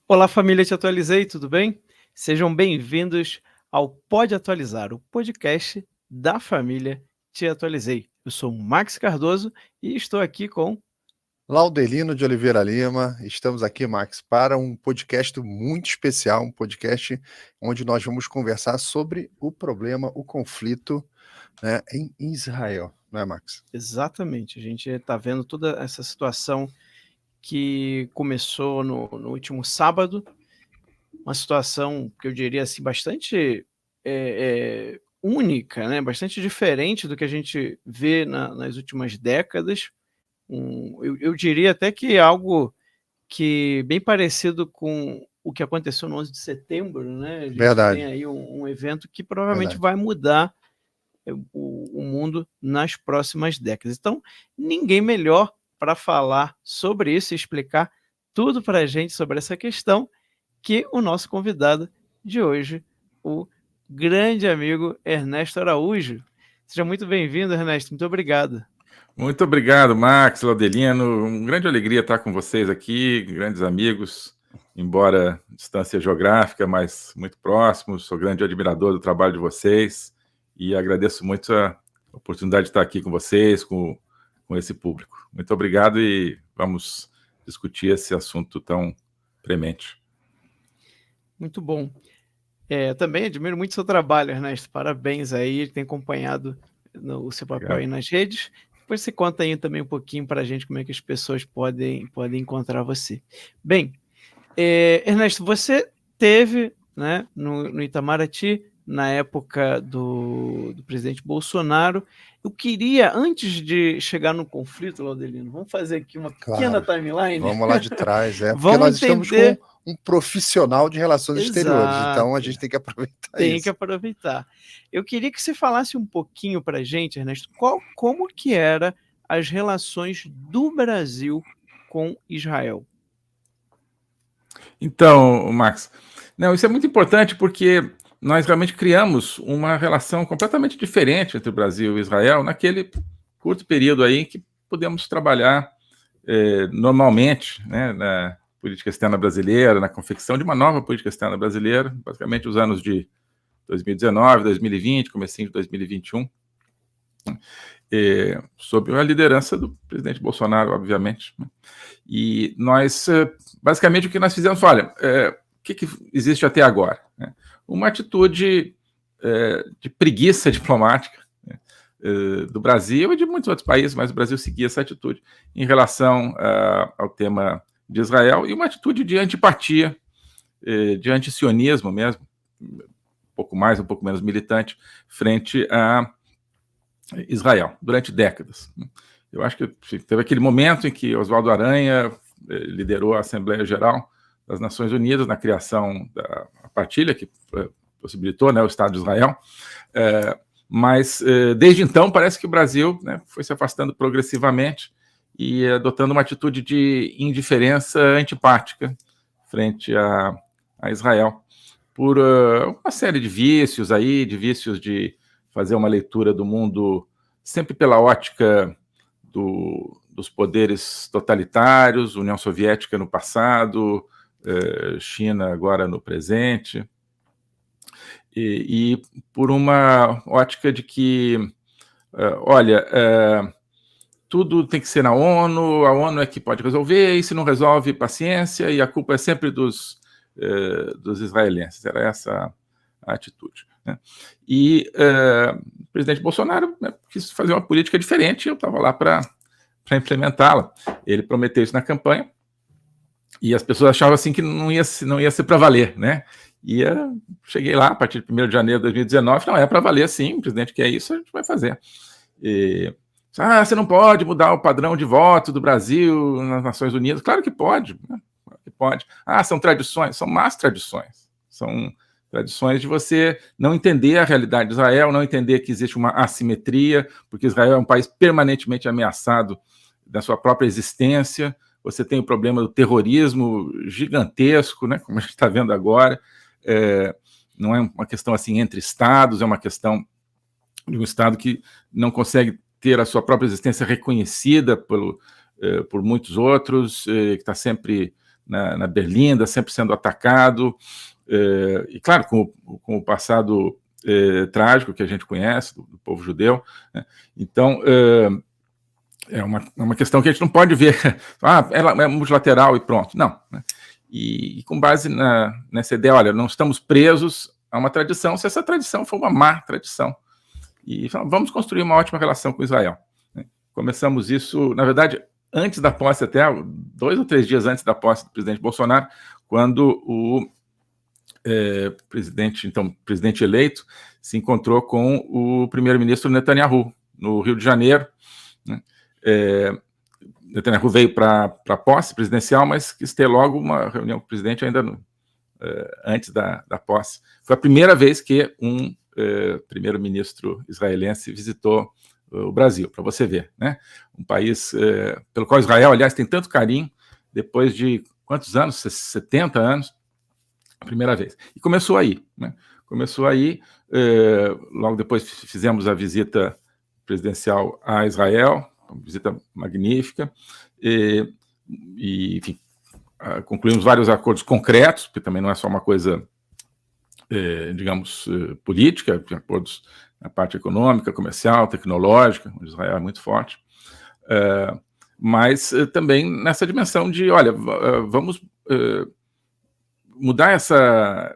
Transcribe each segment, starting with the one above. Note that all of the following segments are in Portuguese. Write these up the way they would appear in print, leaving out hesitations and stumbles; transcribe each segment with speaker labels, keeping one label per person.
Speaker 1: Olá, família, te atualizei, tudo bem? Sejam bem-vindos ao Pode Atualizar, o podcast da família Te Atualizei. Eu sou o Max Cardoso e estou aqui com.
Speaker 2: Laudelino de Oliveira Lima, estamos aqui, Max, para um podcast muito especial, um podcast onde nós vamos conversar sobre o problema, o conflito, né, em Israel, não é, Max?
Speaker 1: Exatamente, a gente está vendo toda essa situação que começou no último sábado, uma situação que eu diria assim bastante única, né? Bastante diferente do que a gente vê nas últimas décadas. Eu diria até que é algo que bem parecido com o que aconteceu no 11 de setembro, né? A gente tem
Speaker 2: Verdade,
Speaker 1: aí um evento que provavelmente
Speaker 2: verdade.
Speaker 1: vai mudar o mundo nas próximas décadas. Então, ninguém melhor para falar sobre isso e explicar tudo para a gente sobre essa questão que o nosso convidado de hoje, o grande amigo Ernesto Araújo. Seja muito bem-vindo, Ernesto. Muito obrigado.
Speaker 3: Muito obrigado, Max, Laudelino. Uma grande alegria estar com vocês aqui, grandes amigos, embora distância geográfica, mas muito próximos. Sou grande admirador do trabalho de vocês e agradeço muito a oportunidade de estar aqui com vocês, com esse público. Muito obrigado e vamos discutir esse assunto tão premente.
Speaker 1: Muito bom. Eu também admiro muito o seu trabalho, Ernesto. Parabéns aí, tem acompanhado o seu papel aí nas redes. Depois você conta aí também um pouquinho para a gente como é que as pessoas podem encontrar você. Bem, Ernesto, você teve, né, no Itamaraty, na época do presidente Bolsonaro. Eu queria, antes de chegar no conflito, Laudelino, vamos fazer aqui uma pequena timeline?
Speaker 2: Vamos lá de trás, porque
Speaker 1: Vamos
Speaker 2: nós estamos
Speaker 1: entender.
Speaker 2: com um profissional de relações exteriores, então a gente tem que aproveitar
Speaker 1: Tem
Speaker 2: isso.
Speaker 1: que aproveitar. Eu queria que você falasse um pouquinho para a gente, Ernesto, como que eram as relações do Brasil com Israel.
Speaker 3: Então, Max, não, isso é muito importante porque nós realmente criamos uma relação completamente diferente entre o Brasil e Israel naquele curto período aí que podemos trabalhar normalmente, né, na política externa brasileira, na confecção de uma nova política externa brasileira, basicamente os anos de 2019, 2020, comecinho de 2021, sob a liderança do presidente Bolsonaro, obviamente. E nós, basicamente, o que nós fizemos foi, olha, o que existe até agora? Uma atitude de preguiça diplomática, né, do Brasil e de muitos outros países, mas o Brasil seguia essa atitude em relação ao tema de Israel e uma atitude de antipatia, de antisionismo mesmo, um pouco mais, um pouco menos militante, frente a Israel, durante décadas. Eu acho que teve aquele momento em que Oswaldo Aranha liderou a Assembleia Geral das Nações Unidas na criação da partilha, que possibilitou, né, o Estado de Israel, mas desde então parece que o Brasil, né, foi se afastando progressivamente e adotando uma atitude de indiferença antipática frente a Israel, por uma série de vícios aí, de vícios de fazer uma leitura do mundo sempre pela ótica dos poderes totalitários, União Soviética no passado, China agora no presente, e por uma ótica de que, olha, tudo tem que ser na ONU, a ONU é que pode resolver, e se não resolve, paciência, e a culpa é sempre dos israelenses. Era essa a atitude, né? E o presidente Bolsonaro, né, quis fazer uma política diferente, e eu estava lá para implementá-la. Ele prometeu isso na campanha, e as pessoas achavam assim que não ia ser para valer, né? E cheguei lá, a partir de 1º de janeiro de 2019, não, é para valer sim, o presidente quer isso, a gente vai fazer. Você não pode mudar o padrão de voto do Brasil nas Nações Unidas. Claro que pode, né? Claro que pode. São tradições, são más tradições. São tradições de você não entender a realidade de Israel, não entender que existe uma assimetria, porque Israel é um país permanentemente ameaçado da sua própria existência. Você tem o problema do terrorismo gigantesco, né, como a gente está vendo agora. Não é uma questão assim entre estados, é uma questão de um estado que não consegue ter a sua própria existência reconhecida por muitos outros, que está sempre na Berlinda, sempre sendo atacado, e claro, com o passado trágico que a gente conhece do povo judeu, né? Então, é uma questão que a gente não pode ver, ela é multilateral e pronto, não, né? E com base nessa ideia, olha, não estamos presos a uma tradição, se essa tradição for uma má tradição, e vamos construir uma ótima relação com Israel, né? Começamos isso, na verdade, antes da posse, até 2 ou 3 dias antes da posse do presidente Bolsonaro, quando o presidente eleito se encontrou com o primeiro-ministro Netanyahu, no Rio de Janeiro, né? Netanyahu veio para a posse presidencial, mas quis ter logo uma reunião com o presidente ainda antes da posse. Foi a primeira vez que um primeiro-ministro israelense visitou o Brasil, para você ver, né? Um país pelo qual Israel, aliás, tem tanto carinho, depois de quantos anos? 70 anos, a primeira vez. E começou aí, né? Começou aí, logo depois fizemos a visita presidencial a Israel, uma visita magnífica, e enfim, concluímos vários acordos concretos, porque também não é só uma coisa, digamos, política, tem acordos na parte econômica, comercial, tecnológica, onde Israel é muito forte, mas também nessa dimensão de, olha, vamos mudar essa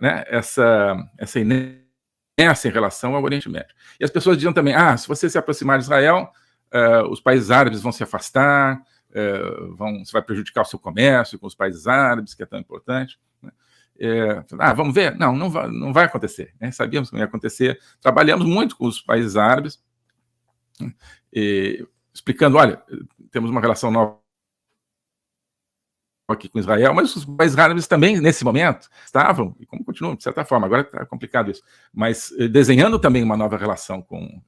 Speaker 3: inércia em relação ao Oriente Médio. E as pessoas diziam também, se você se aproximar de Israel, os países árabes vão se afastar, você vai prejudicar o seu comércio com os países árabes, que é tão importante, né? Vamos ver? Não vai acontecer, né? Sabíamos que não ia acontecer. Trabalhamos muito com os países árabes, né? Explicando, olha, temos uma relação nova aqui com Israel, mas os países árabes também, nesse momento, estavam, e como continuam, de certa forma, agora está complicado isso, mas desenhando também uma nova relação com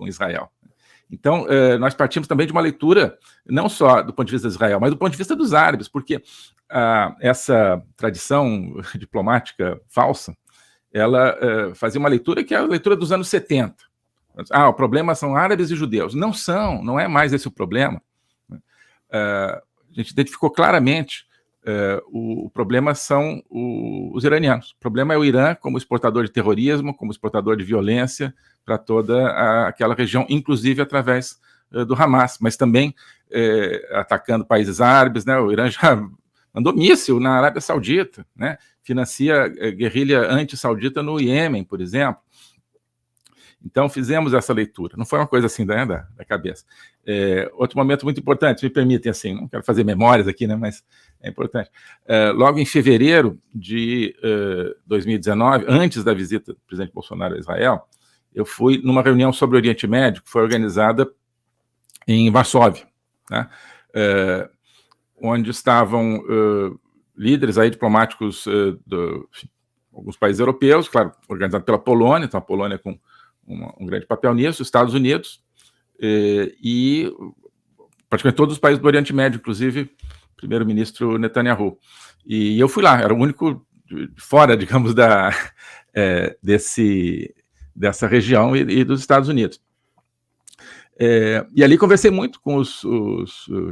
Speaker 3: Israel. Então, nós partimos também de uma leitura, não só do ponto de vista de Israel, mas do ponto de vista dos árabes, porque essa tradição diplomática falsa, ela fazia uma leitura que é a leitura dos anos 70. O problema são árabes e judeus. Não é mais esse o problema. A gente identificou claramente o problema são os iranianos. O problema é o Irã como exportador de terrorismo, como exportador de violência para toda aquela região, inclusive através do Hamas, mas também atacando países árabes, né? O Irã já mandou míssil na Arábia Saudita, né? Financia guerrilha anti-saudita no Iêmen, por exemplo. Então, fizemos essa leitura. Não foi uma coisa assim da cabeça. Outro momento muito importante, me permitem, assim, não quero fazer memórias aqui, né, mas é importante. Logo em fevereiro de 2019, antes da visita do presidente Bolsonaro a Israel, eu fui numa reunião sobre o Oriente Médio, que foi organizada em Varsóvia, né, onde estavam líderes aí, diplomáticos de alguns países europeus, claro, organizado pela Polônia, então a Polônia com um grande papel nisso, Estados Unidos, e praticamente todos os países do Oriente Médio, inclusive o primeiro-ministro Netanyahu. E eu fui lá, era o único fora, digamos, dessa região e dos Estados Unidos. E ali conversei muito com os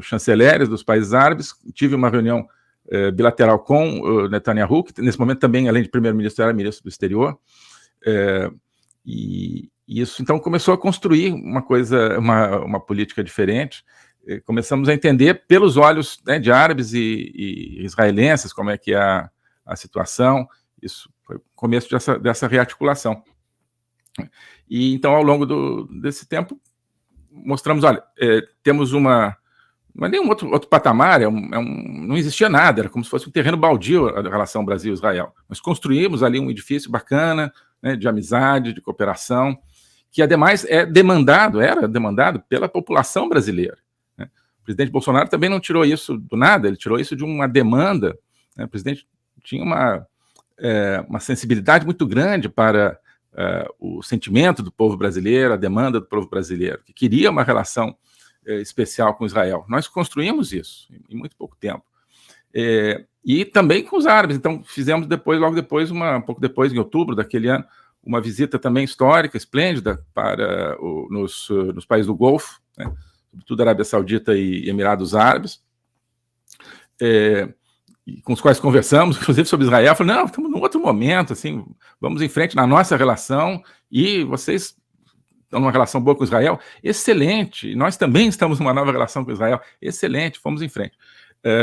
Speaker 3: chanceleres dos países árabes, tive uma reunião bilateral com o Netanyahu, que nesse momento também, além de primeiro-ministro, era ministro do exterior, e isso, então, começou a construir uma política diferente. Começamos a entender pelos olhos, né, de árabes e israelenses como é que é a situação. Isso foi o começo dessa rearticulação. E, então, ao longo desse tempo, mostramos, olha, temos não é nenhum outro patamar, não existia nada, era como se fosse um terreno baldio a relação Brasil-Israel. Nós construímos ali um edifício bacana, né, de amizade, de cooperação, que ademais era demandado pela população brasileira, né? O presidente Bolsonaro também não tirou isso do nada, ele tirou isso de uma demanda, né? O presidente tinha uma sensibilidade muito grande para o sentimento do povo brasileiro, a demanda do povo brasileiro, que queria uma relação especial com Israel. Nós construímos isso em muito pouco tempo. E também com os árabes. Então, fizemos logo depois, um pouco depois, em outubro daquele ano, uma visita também histórica, esplêndida, nos países do Golfo, né, sobretudo Arábia Saudita e Emirados Árabes. com os quais conversamos, inclusive sobre Israel, falaram, não, estamos num outro momento, assim, vamos em frente na nossa relação, e vocês estão numa relação boa com Israel, excelente, nós também estamos numa nova relação com Israel, excelente, fomos em frente.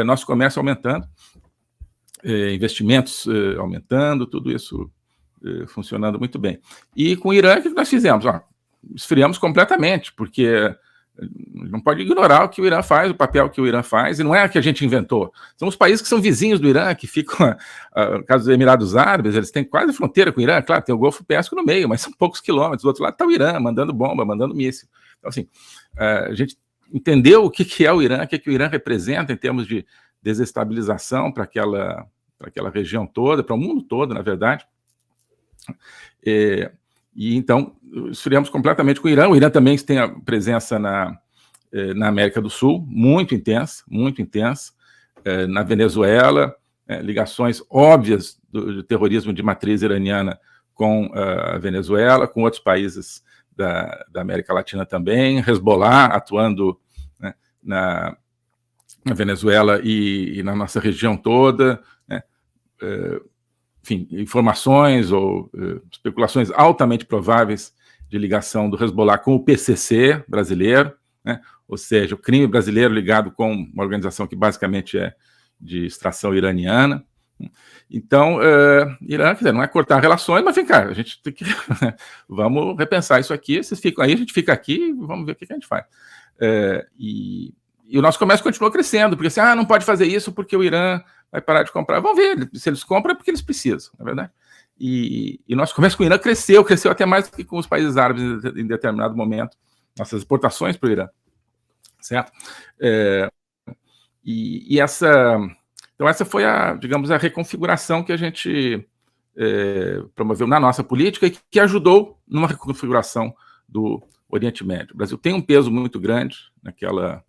Speaker 3: Nosso comércio aumentando, investimentos aumentando, tudo isso funcionando muito bem. E com o Irã, o que nós fizemos? Esfriamos completamente, porque não pode ignorar o que o Irã faz, o papel que o Irã faz, e não é que a gente inventou. São os países que são vizinhos do Irã, que ficam, no caso dos Emirados Árabes, eles têm quase fronteira com o Irã, claro, tem o Golfo Pérsico no meio, mas são poucos quilômetros, do outro lado está o Irã, mandando bomba, mandando míssil. Então, assim, a gente entendeu o que é o Irã, o que o Irã representa em termos de desestabilização para aquela região toda, para o mundo todo, na verdade. E então, esfriamos completamente com o Irã. O Irã também tem a presença na América do Sul, muito intensa, na Venezuela, ligações óbvias do terrorismo de matriz iraniana com a Venezuela, com outros países da América Latina também, Hezbollah atuando, né, na Venezuela e na nossa região toda, né, enfim, informações ou especulações altamente prováveis de ligação do Hezbollah com o PCC brasileiro, né? Ou seja, o crime brasileiro ligado com uma organização que basicamente é de extração iraniana. Então, Irã, quer dizer, não é cortar relações, mas vem cá, a gente tem que vamos repensar isso aqui, vocês ficam aí, a gente fica aqui, vamos ver o que a gente faz. E o nosso comércio continua crescendo, porque assim, não pode fazer isso porque o Irã vai parar de comprar. Vamos ver, se eles compram é porque eles precisam, não é verdade? E nosso comércio com o Irã cresceu até mais do que com os países árabes em determinado momento, nossas exportações para o Irã, certo? Então essa foi digamos, a reconfiguração que a gente promoveu na nossa política e que ajudou numa reconfiguração do Oriente Médio. O Brasil tem um peso muito grande naquela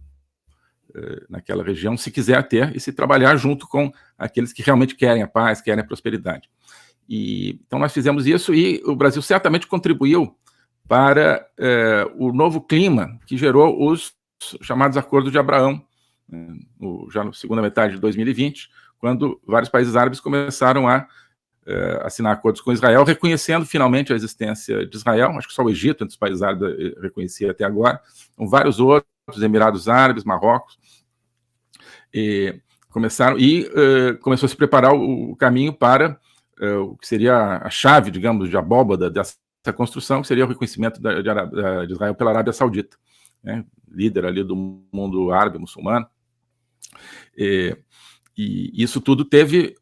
Speaker 3: região, se quiser ter e se trabalhar junto com aqueles que realmente querem a paz, querem a prosperidade. Então nós fizemos isso e o Brasil certamente contribuiu para o novo clima que gerou os chamados Acordos de Abraão, já na segunda metade de 2020, quando vários países árabes começaram a assinar acordos com Israel, reconhecendo finalmente a existência de Israel. Acho que só o Egito, entre os países árabes, reconhecia até agora, com vários outros, Emirados Árabes, Marrocos, começou a se preparar o caminho para o que seria a chave, digamos, de abóbada dessa construção, que seria o reconhecimento de Israel pela Arábia Saudita, né, líder ali do mundo árabe muçulmano. E isso tudo teve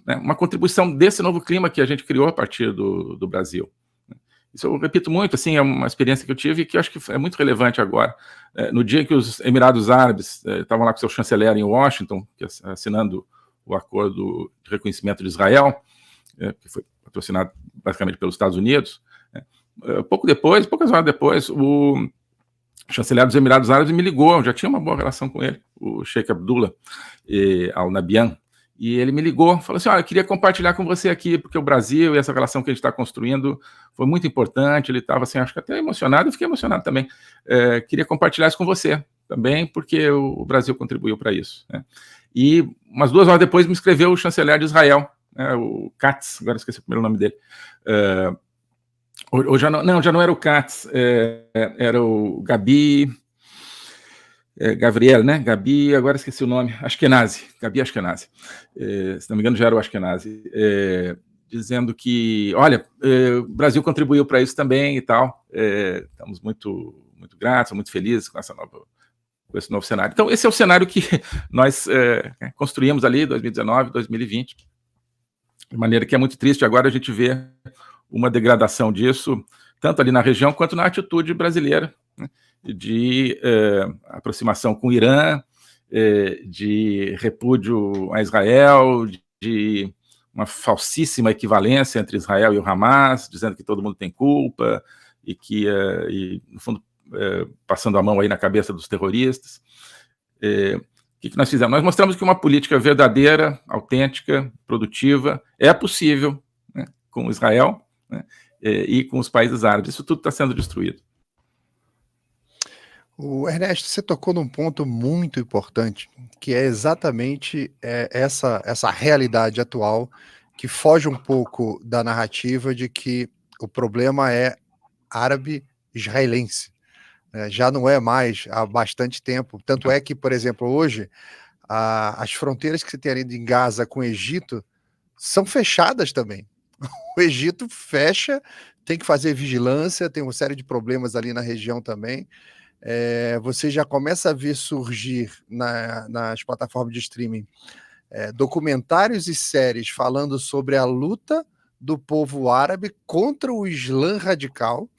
Speaker 3: uma contribuição desse novo clima que a gente criou a partir do Brasil. Isso eu repito muito, assim, é uma experiência que eu tive e que eu acho que é muito relevante agora. No dia que os Emirados Árabes estavam lá com seu chanceler em Washington, assinando o acordo de reconhecimento de Israel, que foi patrocinado basicamente pelos Estados Unidos, poucas horas depois, o chanceler dos Emirados Árabes me ligou, já tinha uma boa relação com ele, o Sheikh Abdullah Al Nahyan, e ele me ligou, falou assim, eu queria compartilhar com você aqui, porque o Brasil e essa relação que a gente está construindo foi muito importante, ele estava assim, acho que até emocionado, eu fiquei emocionado também, queria compartilhar isso com você também, porque o Brasil contribuiu para isso, né? E umas 2 horas depois me escreveu o chanceler de Israel, o Katz, agora esqueci o primeiro nome dele, já não era o Katz, era o Gabriel, né? Gabi, agora esqueci o nome, Gabi Ashkenazi, se não me engano já era o Ashkenazi, dizendo que, olha, o Brasil contribuiu para isso também e tal, estamos muito, muito gratos, muito felizes com esse novo cenário. Então, esse é o cenário que nós construímos ali, 2019, 2020, de maneira que é muito triste agora a gente ver uma degradação disso, tanto ali na região quanto na atitude brasileira, né, de aproximação com o Irã, de repúdio a Israel, de uma falsíssima equivalência entre Israel e o Hamas, dizendo que todo mundo tem culpa e que, no fundo, passando a mão aí na cabeça dos terroristas. O que nós fizemos? Nós mostramos que uma política verdadeira, autêntica, produtiva, é possível, né, com Israel, né, e com os países árabes. Isso tudo está sendo destruído.
Speaker 2: O Ernesto, você tocou num ponto muito importante, que é exatamente essa realidade atual, que foge um pouco da narrativa de que o problema é árabe-israelense. Já não é mais há bastante tempo. Tanto é que, por exemplo, hoje, as fronteiras que você tem ali em Gaza com o Egito são fechadas também. O Egito fecha, tem que fazer vigilância, tem uma série de problemas ali na região também. Você já começa a ver surgir nas plataformas de streaming documentários e séries falando sobre a luta do povo árabe contra o Islã radical,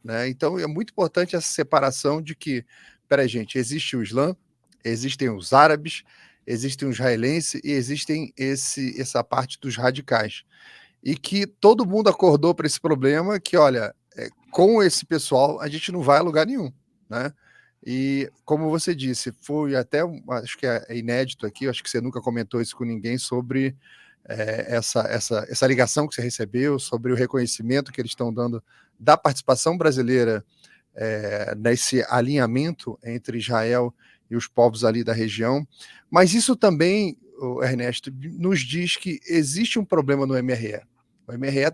Speaker 2: né? Então é muito importante essa separação de que, peraí, gente, existe o Islã, existem os árabes, existem os israelenses e existem essa parte dos radicais. E que todo mundo acordou para esse problema que, olha, com esse pessoal a gente não vai a lugar nenhum, né? E como você disse, foi até, acho que é inédito aqui, acho que você nunca comentou isso com ninguém sobre essa ligação que você recebeu, sobre o reconhecimento que eles estão dando da participação brasileira nesse alinhamento entre Israel e os povos ali da região. Mas isso também, Ernesto, nos diz que existe um problema no MRE. O MRE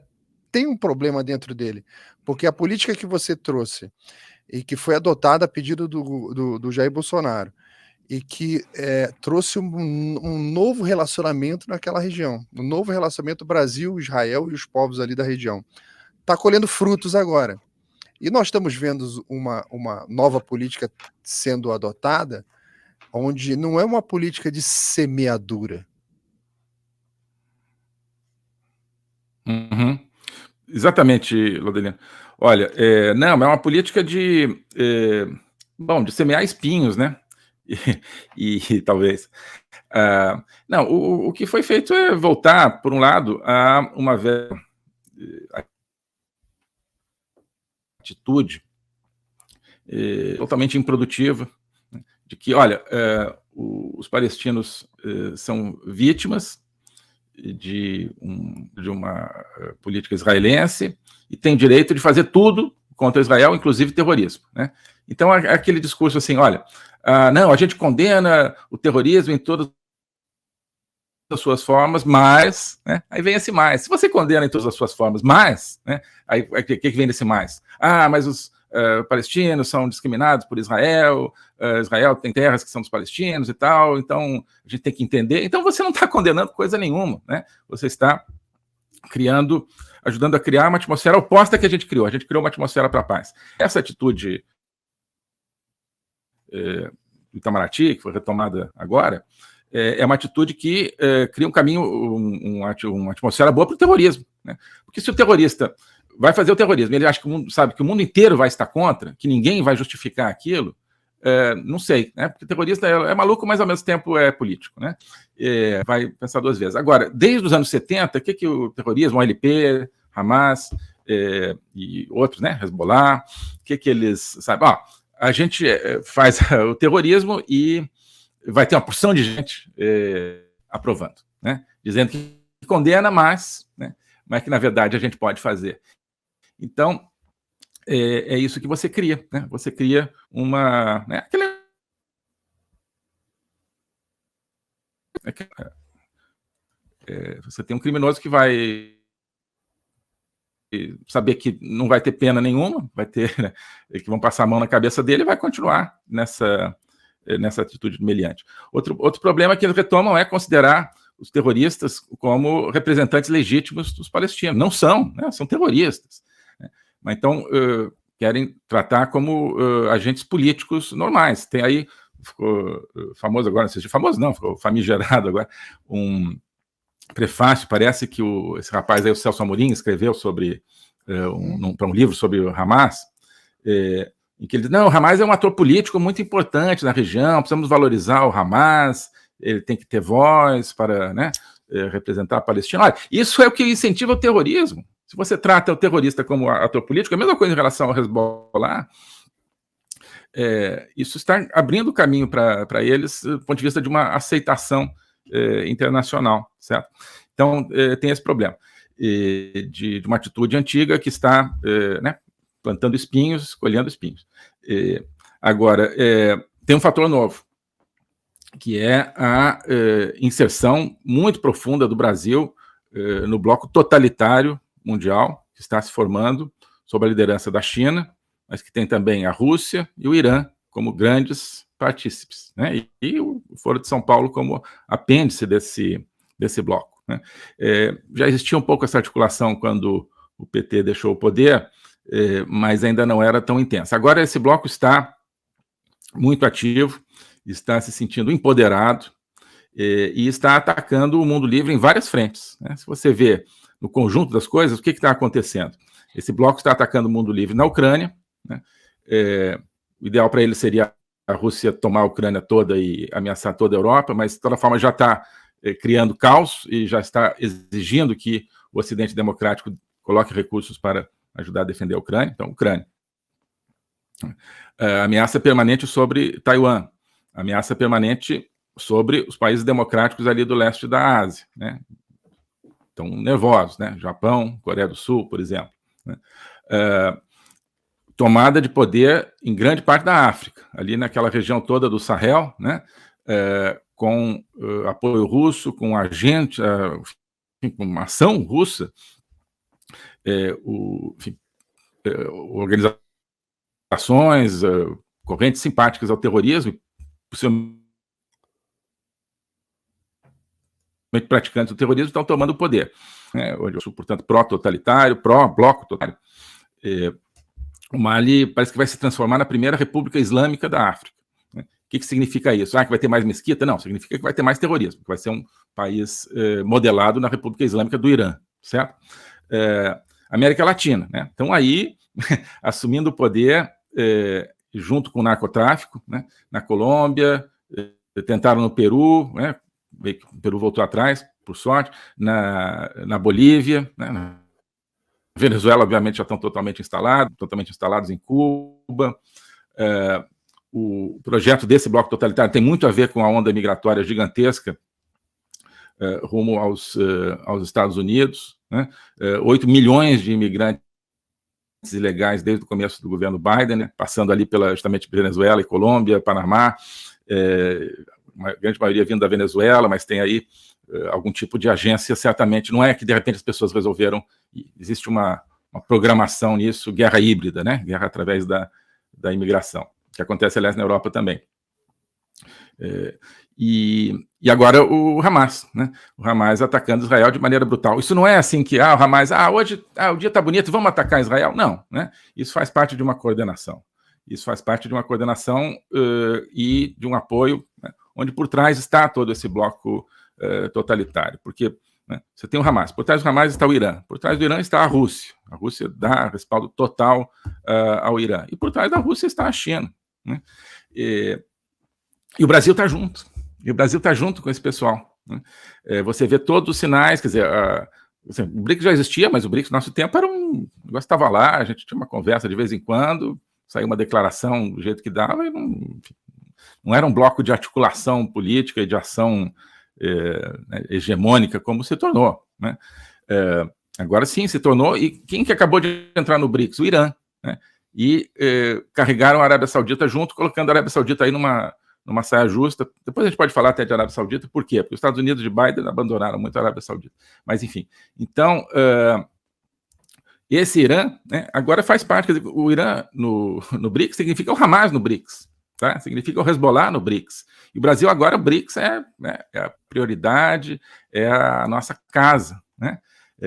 Speaker 2: tem um problema dentro dele, porque a política que você trouxe e que foi adotada a pedido do Jair Bolsonaro, e que trouxe um novo relacionamento naquela região, um novo relacionamento Brasil, Israel e os povos ali da região. Está colhendo frutos agora. E nós estamos vendo uma nova política sendo adotada, onde não é uma política de semeadura.
Speaker 3: Uhum. Exatamente, Laudelino. Olha, não, é uma política de semear espinhos, né? E talvez. Não, o que foi feito é voltar, por um lado, a uma velha atitude totalmente improdutiva, de que, olha, os palestinos são vítimas de uma política israelense e tem direito de fazer tudo contra Israel, inclusive terrorismo, né? Então, aquele discurso assim, olha, não, a gente condena o terrorismo em todas as suas formas, mas, né, aí vem esse mais. Se você condena em todas as suas formas, mas, né, aí o que vem desse mais? Mas os palestinos são discriminados por Israel, Israel tem terras que são dos palestinos e tal, então a gente tem que entender. Então você não está condenando coisa nenhuma, né? Você está ajudando a criar uma atmosfera oposta que a gente criou. A gente criou uma atmosfera para a paz. Essa atitude do Itamaraty, que foi retomada agora, é uma atitude que cria um caminho, uma atmosfera boa para o terrorismo, né? Porque se o terrorista vai fazer o terrorismo, ele acha que sabe que o mundo inteiro vai estar contra, que ninguém vai justificar aquilo, não sei, né? Porque o terrorista é maluco, mas ao mesmo tempo é político, né? Vai pensar duas vezes. Agora, desde os anos 70, o que o terrorismo, o OLP, Hamas e outros, né? Hezbollah, o que eles sabem? A gente faz o terrorismo e vai ter uma porção de gente aprovando, né? Dizendo que condena, mas que na verdade a gente pode fazer. Então, é isso que você cria, né? Você cria uma... Né? Você tem um criminoso que vai saber que não vai ter pena nenhuma, vai ter, né, que vão passar a mão na cabeça dele e vai continuar nessa atitude humilhante. Outro problema que eles retomam é considerar os terroristas como representantes legítimos dos palestinos. Não são, né? São terroristas. Né? Mas então querem tratar como agentes políticos normais. Tem aí, ficou famoso agora, não sei se famoso não, ficou famigerado agora, um prefácio, parece que esse rapaz aí, o Celso Amorim, escreveu sobre para um livro sobre o Hamas, em que ele diz, não, o Hamas é um ator político muito importante na região, precisamos valorizar o Hamas, ele tem que ter voz para, né, representar a Palestina. Olha, isso é o que incentiva o terrorismo. Se você trata o terrorista como ator político, é a mesma coisa em relação ao Hezbollah, isso está abrindo caminho para eles do ponto de vista de uma aceitação internacional, certo? Então, tem esse problema de uma atitude antiga que está né, plantando espinhos, colhendo espinhos. Agora, tem um fator novo, que é a inserção muito profunda do Brasil no bloco totalitário mundial, que está se formando sob a liderança da China, mas que tem também a Rússia e o Irã como grandes partícipes, né? E o Foro de São Paulo como apêndice desse bloco, né? Já existia um pouco essa articulação quando o PT deixou o poder, mas ainda não era tão intensa. Agora esse bloco está muito ativo, está se sentindo empoderado e está atacando o mundo livre em várias frentes, né? Se você vê no conjunto das coisas, o que está acontecendo? Esse bloco está atacando o mundo livre na Ucrânia, né? O ideal para ele seria a Rússia tomar a Ucrânia toda e ameaçar toda a Europa, mas de toda forma já está criando caos e já está exigindo que o Ocidente democrático coloque recursos para ajudar a defender a Ucrânia. Então, Ucrânia. Ameaça permanente sobre Taiwan, ameaça permanente sobre os países democráticos ali do leste da Ásia, né? Estão nervosos, né? Japão, Coreia do Sul, por exemplo, né? Tomada de poder em grande parte da África, ali naquela região toda do Sahel, né? Com apoio russo, com com uma ação russa, organizações, correntes simpáticas ao terrorismo, possivelmente praticantes do terrorismo, estão tomando o poder, né? Portanto, pró-totalitário, pró-bloco totalitário. O Mali parece que vai se transformar na primeira república islâmica da África, né? O que significa isso? Que vai ter mais mesquita? Não, significa que vai ter mais terrorismo, que vai ser um país modelado na República Islâmica do Irã, certo? América Latina, né? Então aí, assumindo o poder junto com o narcotráfico, né? Na Colômbia, tentaram no Peru, né? O Peru voltou atrás, por sorte, na Bolívia, né? Na Venezuela, obviamente, já estão totalmente instalados em Cuba. O projeto desse bloco totalitário tem muito a ver com a onda migratória gigantesca rumo aos Estados Unidos, né? 8 milhões de imigrantes ilegais desde o começo do governo Biden, né? Passando ali justamente Venezuela e Colômbia, Panamá, uma grande maioria vindo da Venezuela, mas tem aí algum tipo de agência, certamente. Não é que, de repente, as pessoas resolveram. Existe uma programação nisso, guerra híbrida, né? Guerra através da imigração, que acontece, aliás, na Europa também. E agora o Hamas, né? O Hamas atacando Israel de maneira brutal. Isso não é assim que o Hamas, hoje o dia está bonito, vamos atacar Israel. Não, né? Isso faz parte de uma coordenação. Isso faz parte de uma coordenação e de um apoio, né? Onde por trás está todo esse bloco totalitário. Porque, né, você tem o Hamas, por trás do Hamas está o Irã, por trás do Irã está a Rússia. A Rússia dá respaldo total ao Irã. E por trás da Rússia está a China, né? E o Brasil está junto. E o Brasil está junto com esse pessoal, né? Você vê todos os sinais, quer dizer, o BRICS já existia, mas o BRICS no nosso tempo era um negócio que estava lá, a gente tinha uma conversa de vez em quando, saiu uma declaração do jeito que dava, e não era um bloco de articulação política e de ação hegemônica como se tornou, né? Agora sim se tornou, e quem que acabou de entrar no BRICS? O Irã, né? E carregaram a Arábia Saudita junto, colocando a Arábia Saudita aí numa saia justa. Depois a gente pode falar até de Arábia Saudita, por quê? Porque os Estados Unidos de Biden abandonaram muito a Arábia Saudita. Mas, enfim, então, esse Irã, né, agora faz parte, quer dizer, o Irã no BRICS significa o Hamas no BRICS, tá? Significa o Hezbollah no BRICS. E o Brasil agora, o BRICS é a prioridade, é a nossa casa, né?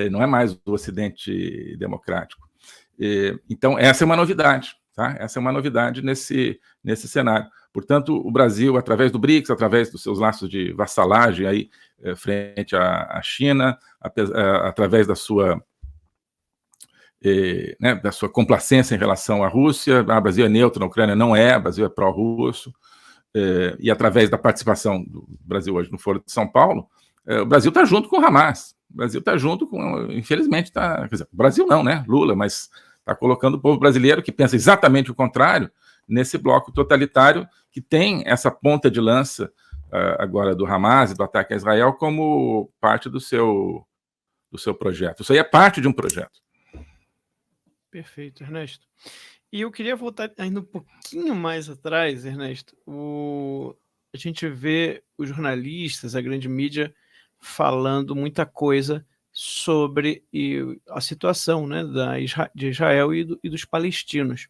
Speaker 3: Não é mais o Ocidente democrático. Então, essa é uma novidade, tá? Essa é uma novidade nesse cenário. Portanto, o Brasil, através do BRICS, através dos seus laços de vassalagem aí, frente à China, através da sua complacência em relação à Rússia, o Brasil é neutro na Ucrânia, não é, o Brasil é pró-russo, e através da participação do Brasil hoje no Foro de São Paulo, o Brasil está junto com o Hamas, o Brasil está junto com, infelizmente, quer dizer, o Brasil não, né, Lula, mas está colocando o povo brasileiro, que pensa exatamente o contrário, nesse bloco totalitário que tem essa ponta de lança agora do Hamas e do ataque a Israel como parte do seu projeto. Isso aí é parte de um projeto.
Speaker 1: Perfeito, Ernesto. E eu queria voltar ainda um pouquinho mais atrás, Ernesto. A gente vê os jornalistas, a grande mídia, falando muita coisa sobre a situação, né, de Israel e dos palestinos.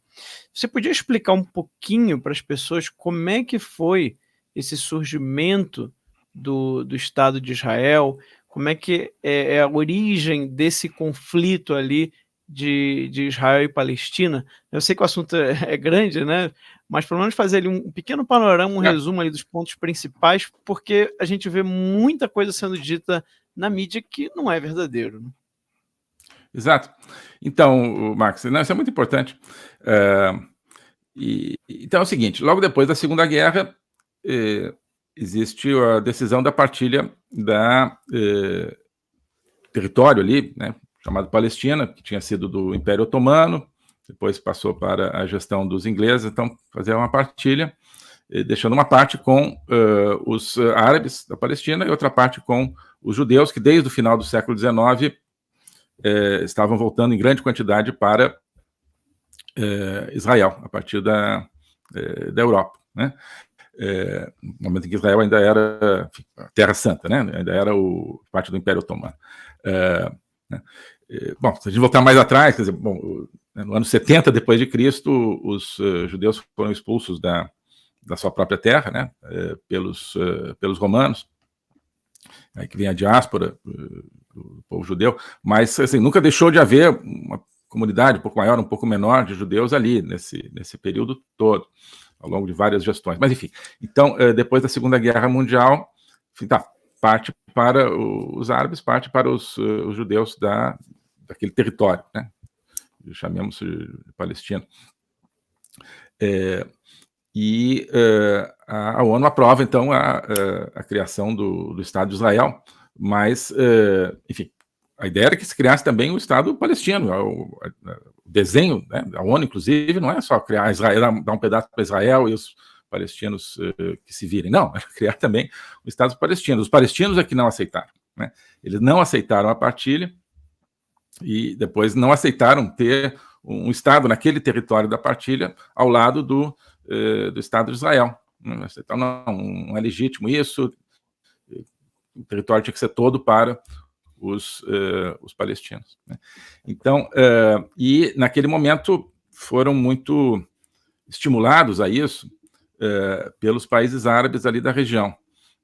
Speaker 1: Você podia explicar um pouquinho para as pessoas como é que foi esse surgimento do Estado de Israel, como é que é a origem desse conflito ali de Israel e Palestina? Eu sei que o assunto é grande, né? Mas pelo menos fazer ali um pequeno panorama, um resumo ali dos pontos principais, porque a gente vê muita coisa sendo dita na mídia que não é verdadeiro, né?
Speaker 3: Exato. Então, Max, isso é muito importante. Então é o seguinte, logo depois da Segunda Guerra, existe a decisão da partilha da território ali, né, chamado Palestina, que tinha sido do Império Otomano, depois passou para a gestão dos ingleses, então fazer uma partilha, deixando uma parte com os árabes da Palestina e outra parte com os judeus, que desde o final do século XIX estavam voltando em grande quantidade para Israel, a partir da Europa, né? No momento em que Israel ainda era Terra Santa, né? Ainda era parte do Império Otomano. Né? Bom, se a gente voltar mais atrás, quer dizer, bom, no ano 70 depois de Cristo, os judeus foram expulsos da sua própria terra, né? Pelos romanos, aí que vem a diáspora do povo judeu, mas assim, nunca deixou de haver uma comunidade um pouco maior, um pouco menor de judeus ali, nesse período todo, ao longo de várias gestões. Mas, enfim, então, depois da Segunda Guerra Mundial, enfim, parte para os árabes, parte para os judeus daquele território, né? Chamemos de Palestina. A ONU aprova, então, a criação do Estado de Israel, mas, enfim, a ideia era que se criasse também o Estado palestino. O desenho, né, da ONU, inclusive, não é só criar Israel, dar um pedaço para Israel e os palestinos que se virem. Não, era criar também o Estado palestino. Os palestinos é que não aceitaram, né? Eles não aceitaram a partilha e depois não aceitaram ter um Estado naquele território da partilha ao lado do Estado de Israel. Então, não é legítimo isso. O território tinha que ser todo para os palestinos, né? Então, e naquele momento foram muito estimulados a isso pelos países árabes ali da região,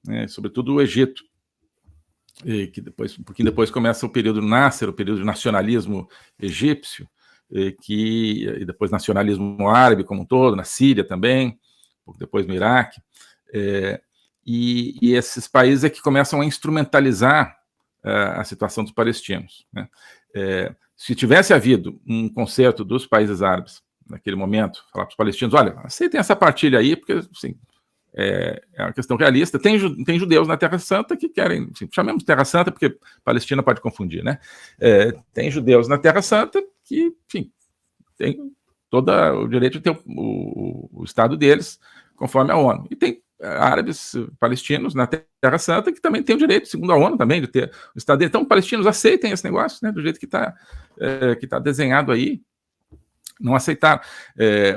Speaker 3: né? Sobretudo o Egito, que depois, um pouquinho depois começa o período Nasser, o período de nacionalismo egípcio, e depois nacionalismo árabe como um todo, na Síria também, um pouco depois no Iraque, e esses países é que começam a instrumentalizar a situação dos palestinos, né? Se tivesse havido um concerto dos países árabes naquele momento, falar para os palestinos, olha, aceitem essa partilha aí, porque assim, é uma questão realista. Tem judeus na Terra Santa que querem, assim, chamemos Terra Santa porque Palestina pode confundir, né? Tem judeus na Terra Santa que, enfim, tem todo o direito de ter o Estado deles, conforme a ONU. E tem árabes palestinos na Terra Santa que também têm o direito, segundo a ONU, também de ter o Estado deles. Então, palestinos aceitem esse negócio, né, do jeito que tá desenhado aí. Não aceitaram.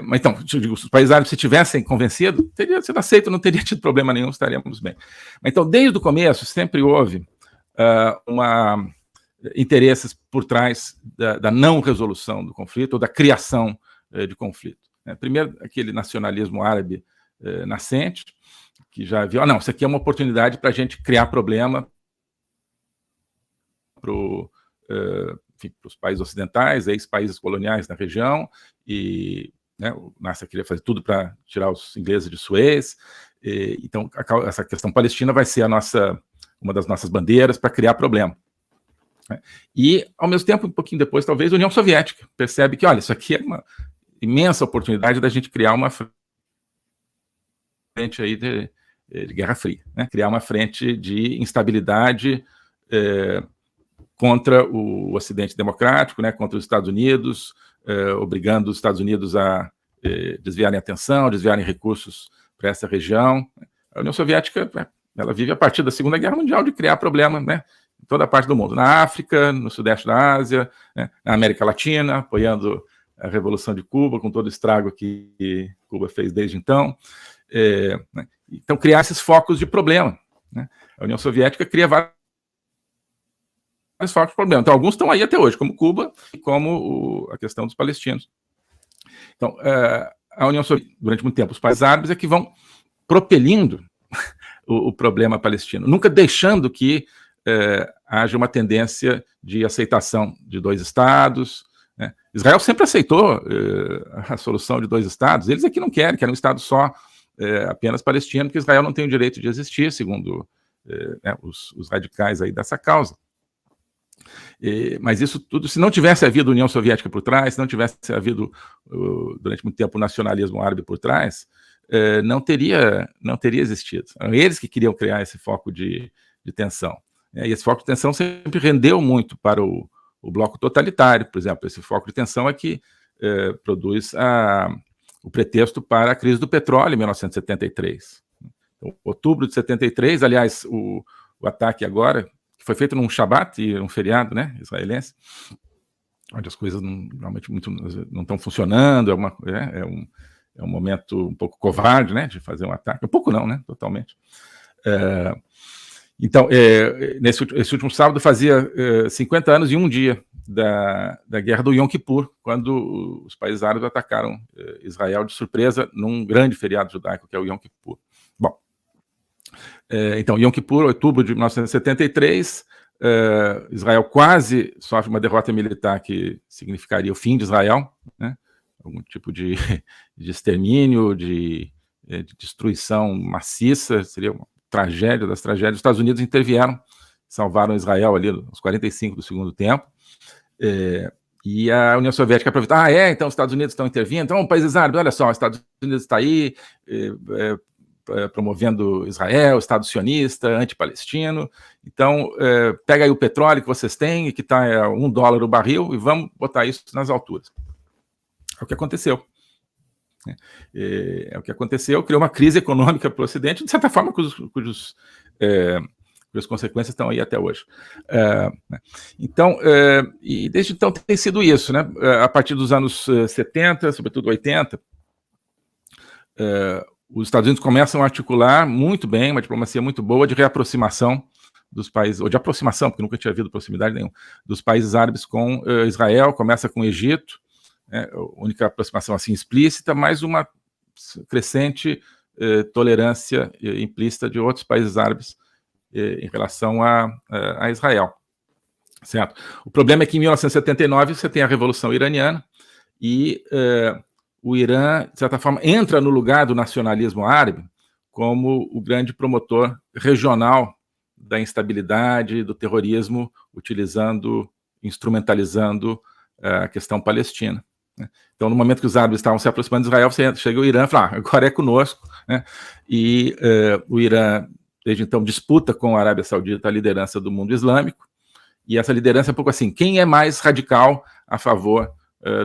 Speaker 3: Mas então, os países árabes, se tivessem convencido, teria sido aceito, não teria tido problema nenhum, estaríamos bem. Mas, então, desde o começo, sempre houve interesses por trás da não resolução do conflito, ou da criação de conflito. Primeiro, aquele nacionalismo árabe nascente, que já viu, não, isso aqui é uma oportunidade para a gente criar problema para os países ocidentais, ex-países coloniais da região, e, né, o Nasser queria fazer tudo para tirar os ingleses de Suez. Então, essa questão palestina vai ser uma das nossas bandeiras para criar problema. E, ao mesmo tempo, um pouquinho depois, talvez, a União Soviética percebe que, olha, isso aqui é uma imensa oportunidade da gente criar uma frente aí de Guerra Fria, né? Criar uma frente de instabilidade contra o Ocidente democrático, né? Contra os Estados Unidos, obrigando os Estados Unidos a desviarem atenção, desviarem recursos para essa região. A União Soviética, ela vive a partir da Segunda Guerra Mundial de criar problema, né, em toda a parte do mundo, na África, no Sudeste da Ásia, né, na América Latina, apoiando a Revolução de Cuba, com todo o estrago que Cuba fez desde então. Né? Então, criar esses focos de problema. Né? A União Soviética cria vários focos de problema. Então, alguns estão aí até hoje, como Cuba e como a questão dos palestinos. Então, a União Soviética, durante muito tempo, os países árabes é que vão propelindo o problema palestino, nunca deixando que haja uma tendência de aceitação de dois estados. Né? Israel sempre aceitou a solução de dois estados. Eles aqui não querem um estado só, apenas palestino, porque Israel não tem o direito de existir, segundo né, os radicais aí dessa causa. Mas isso tudo, se não tivesse havido União Soviética por trás, se não tivesse havido, durante muito tempo, o nacionalismo árabe por trás, não teria existido. Eram eles que queriam criar esse foco de tensão. E esse foco de tensão sempre rendeu muito para o bloco totalitário, por exemplo. Esse foco de tensão é que produz o pretexto para a crise do petróleo em 1973. Então, outubro de 73, aliás, o ataque agora, que foi feito num Shabat, um feriado, né, israelense, onde as coisas realmente não estão funcionando, é um momento um pouco covarde, né, de fazer um ataque. Um pouco não, né, totalmente. Então, esse último sábado fazia 50 anos e um dia da guerra do Yom Kippur, quando os países árabes atacaram Israel de surpresa num grande feriado judaico, que é o Yom Kippur. Bom, então, Yom Kippur, outubro de 1973, Israel quase sofre uma derrota militar que significaria o fim de Israel, né? Algum tipo de extermínio, de destruição maciça, seria uma tragédia das tragédias. Os Estados Unidos intervieram, salvaram Israel ali aos 45 do segundo tempo, e a União Soviética aproveitou, então os Estados Unidos estão intervindo, então países árabes, olha só, os Estados Unidos está aí, promovendo Israel, Estado sionista, anti-palestino, então pega aí o petróleo que vocês têm, que está a $1 o barril, e vamos botar isso nas alturas. É o que aconteceu. É o que aconteceu, criou uma crise econômica para o Ocidente, de certa forma, cujas consequências estão aí até hoje. Então, e desde então tem sido isso, né? A partir dos anos 70, sobretudo 80, os Estados Unidos começam a articular muito bem, uma diplomacia muito boa de reaproximação dos países, ou de aproximação, porque nunca tinha havido proximidade nenhuma, dos países árabes com Israel, começa com o Egito, única aproximação assim explícita, mas uma crescente tolerância implícita de outros países árabes em relação a Israel. Certo? O problema é que em 1979 você tem a Revolução Iraniana e o Irã, de certa forma, entra no lugar do nacionalismo árabe como o grande promotor regional da instabilidade, do terrorismo, instrumentalizando a questão palestina. Então, no momento que os árabes estavam se aproximando de Israel, chega o Irã e fala, agora é conosco, né? E o Irã, desde então, disputa com a Arábia Saudita a liderança do mundo islâmico, e essa liderança é um pouco assim, quem é mais radical a favor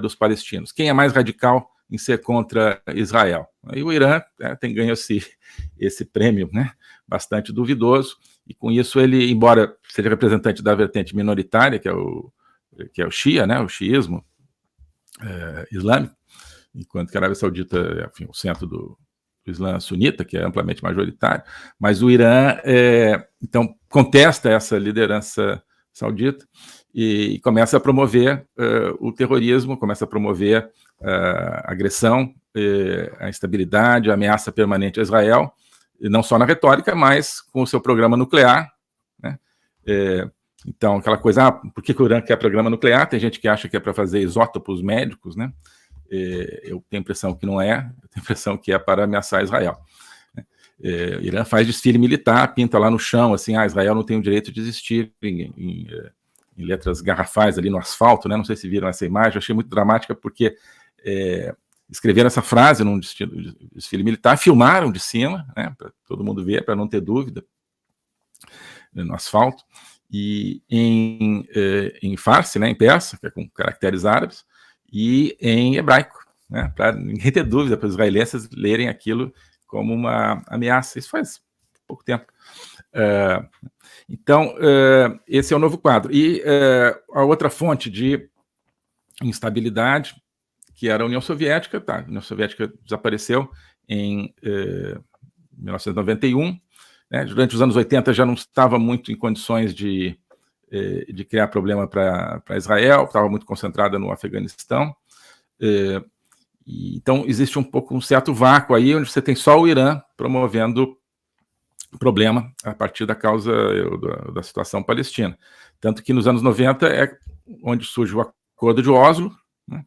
Speaker 3: dos palestinos? Quem é mais radical em ser contra Israel? E o Irã tem ganho esse prêmio, né, bastante duvidoso, e com isso ele, embora seja representante da vertente minoritária, que é o Shia, né, o xiismo islâmico, enquanto que a Arábia Saudita é, enfim, o centro do Islã sunita, que é amplamente majoritário, mas o Irã, então, contesta essa liderança saudita e começa a promover o terrorismo, começa a promover a agressão, a instabilidade, a ameaça permanente a Israel, e não só na retórica, mas com o seu programa nuclear, né? Então, aquela coisa, por que o Irã quer programa nuclear? Tem gente que acha que é para fazer isótopos médicos, né? Eu tenho a impressão que não é, eu tenho a impressão que é para ameaçar Israel. O Irã faz desfile militar, pinta lá no chão, assim, Israel não tem o direito de existir, em letras garrafais ali no asfalto, né? Não sei se viram essa imagem, eu achei muito dramática, porque escreveram essa frase num desfile militar, filmaram de cima, né, para todo mundo ver, para não ter dúvida, no asfalto, e em farsi, né, em persa, que é com caracteres árabes, e em hebraico, né, para ninguém ter dúvida, para os israelenses lerem aquilo como uma ameaça. Isso faz pouco tempo. Então, esse é o novo quadro. E a outra fonte de instabilidade que era a União Soviética. Tá, a União Soviética desapareceu em 1991. Né? Durante os anos 80 já não estava muito em condições de criar problema para Israel, estava muito concentrada no Afeganistão. Então, existe um certo vácuo aí, onde você tem só o Irã promovendo problema a partir da causa da situação palestina. Tanto que nos anos 90 é onde surge o Acordo de Oslo, né,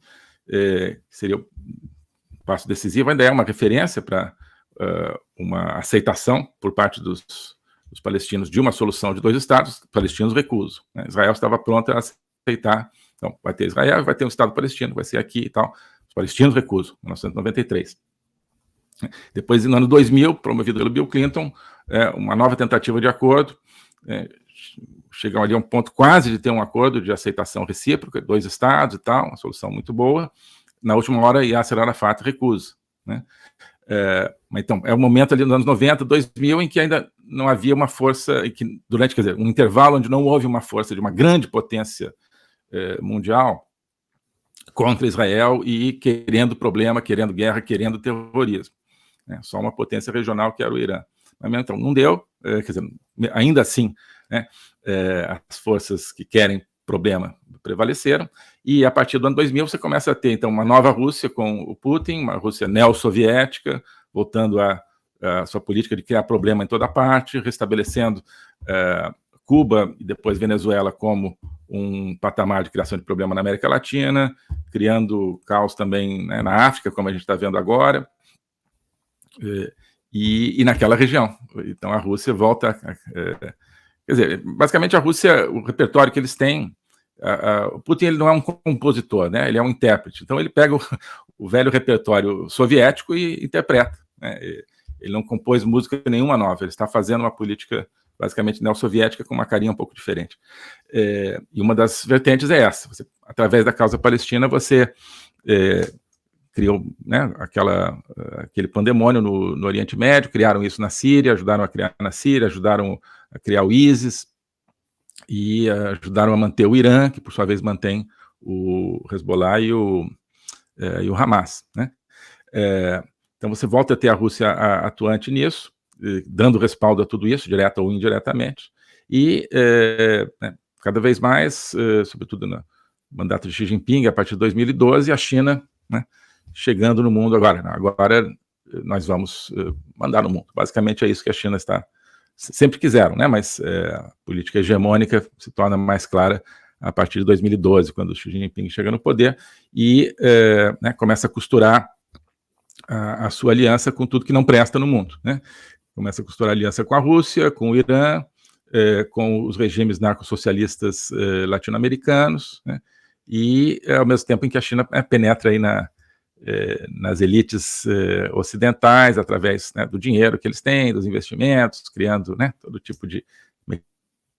Speaker 3: que seria o passo decisivo, ainda é uma referência para uma aceitação por parte dos palestinos de uma solução de 2 estados. Os palestinos recusam. Né? Israel estava pronto a aceitar. Então, vai ter Israel, vai ter um estado palestino, vai ser aqui e tal. Os palestinos recusam, em 1993. Depois, no ano 2000, promovido pelo Bill Clinton, uma nova tentativa de acordo. Chegam ali a um ponto quase de ter um acordo de aceitação recíproca, 2 estados e tal, uma solução muito boa. Na última hora, Yasser Arafat recusa. Né? Então, é o momento ali nos anos 90, 2000, em que ainda não havia uma força, que durante, quer dizer, um intervalo onde não houve uma força de uma grande potência mundial contra Israel e querendo problema, querendo guerra, querendo terrorismo. Só uma potência regional que era o Irã. Mas então não deu, quer dizer, ainda assim, né, as forças que querem problema prevaleceram, e a partir do ano 2000 você começa a ter então uma nova Rússia com o Putin, uma Rússia neo-soviética, voltando a sua política de criar problema em toda parte, restabelecendo Cuba e depois Venezuela como um patamar de criação de problema na América Latina, criando caos também, né, na África, como a gente está vendo agora, e naquela região. Então a Rússia volta quer dizer, basicamente a Rússia, o repertório que eles têm, o Putin ele não é um compositor, né? Ele é um intérprete. Então ele pega o velho repertório soviético e interpreta. Né? Ele não compôs música nenhuma nova, ele está fazendo uma política basicamente neo-soviética com uma carinha um pouco diferente. E uma das vertentes é essa. Através da causa palestina, você criou, né, aquele pandemônio no Oriente Médio, criaram isso na Síria, ajudaram a criar na Síria, ajudaram a criar o ISIS, e ajudaram a manter o Irã, que por sua vez mantém o Hezbollah e o Hamas. Né? Então você volta a ter a Rússia atuante nisso, dando respaldo a tudo isso, direta ou indiretamente, e né, cada vez mais, sobretudo no mandato de Xi Jinping, a partir de 2012, a China, né, chegando no mundo agora. Agora nós vamos mandar no mundo. Basicamente é isso que a China está... Sempre quiseram, né? Mas a política hegemônica se torna mais clara a partir de 2012, quando o Xi Jinping chega no poder e né, começa a costurar a sua aliança com tudo que não presta no mundo. Né? Começa a costurar a aliança com a Rússia, com o Irã, com os regimes narcossocialistas latino-americanos, né? E ao mesmo tempo em que a China penetra aí nas elites ocidentais, através, né, do dinheiro que eles têm, dos investimentos, criando, né, todo tipo de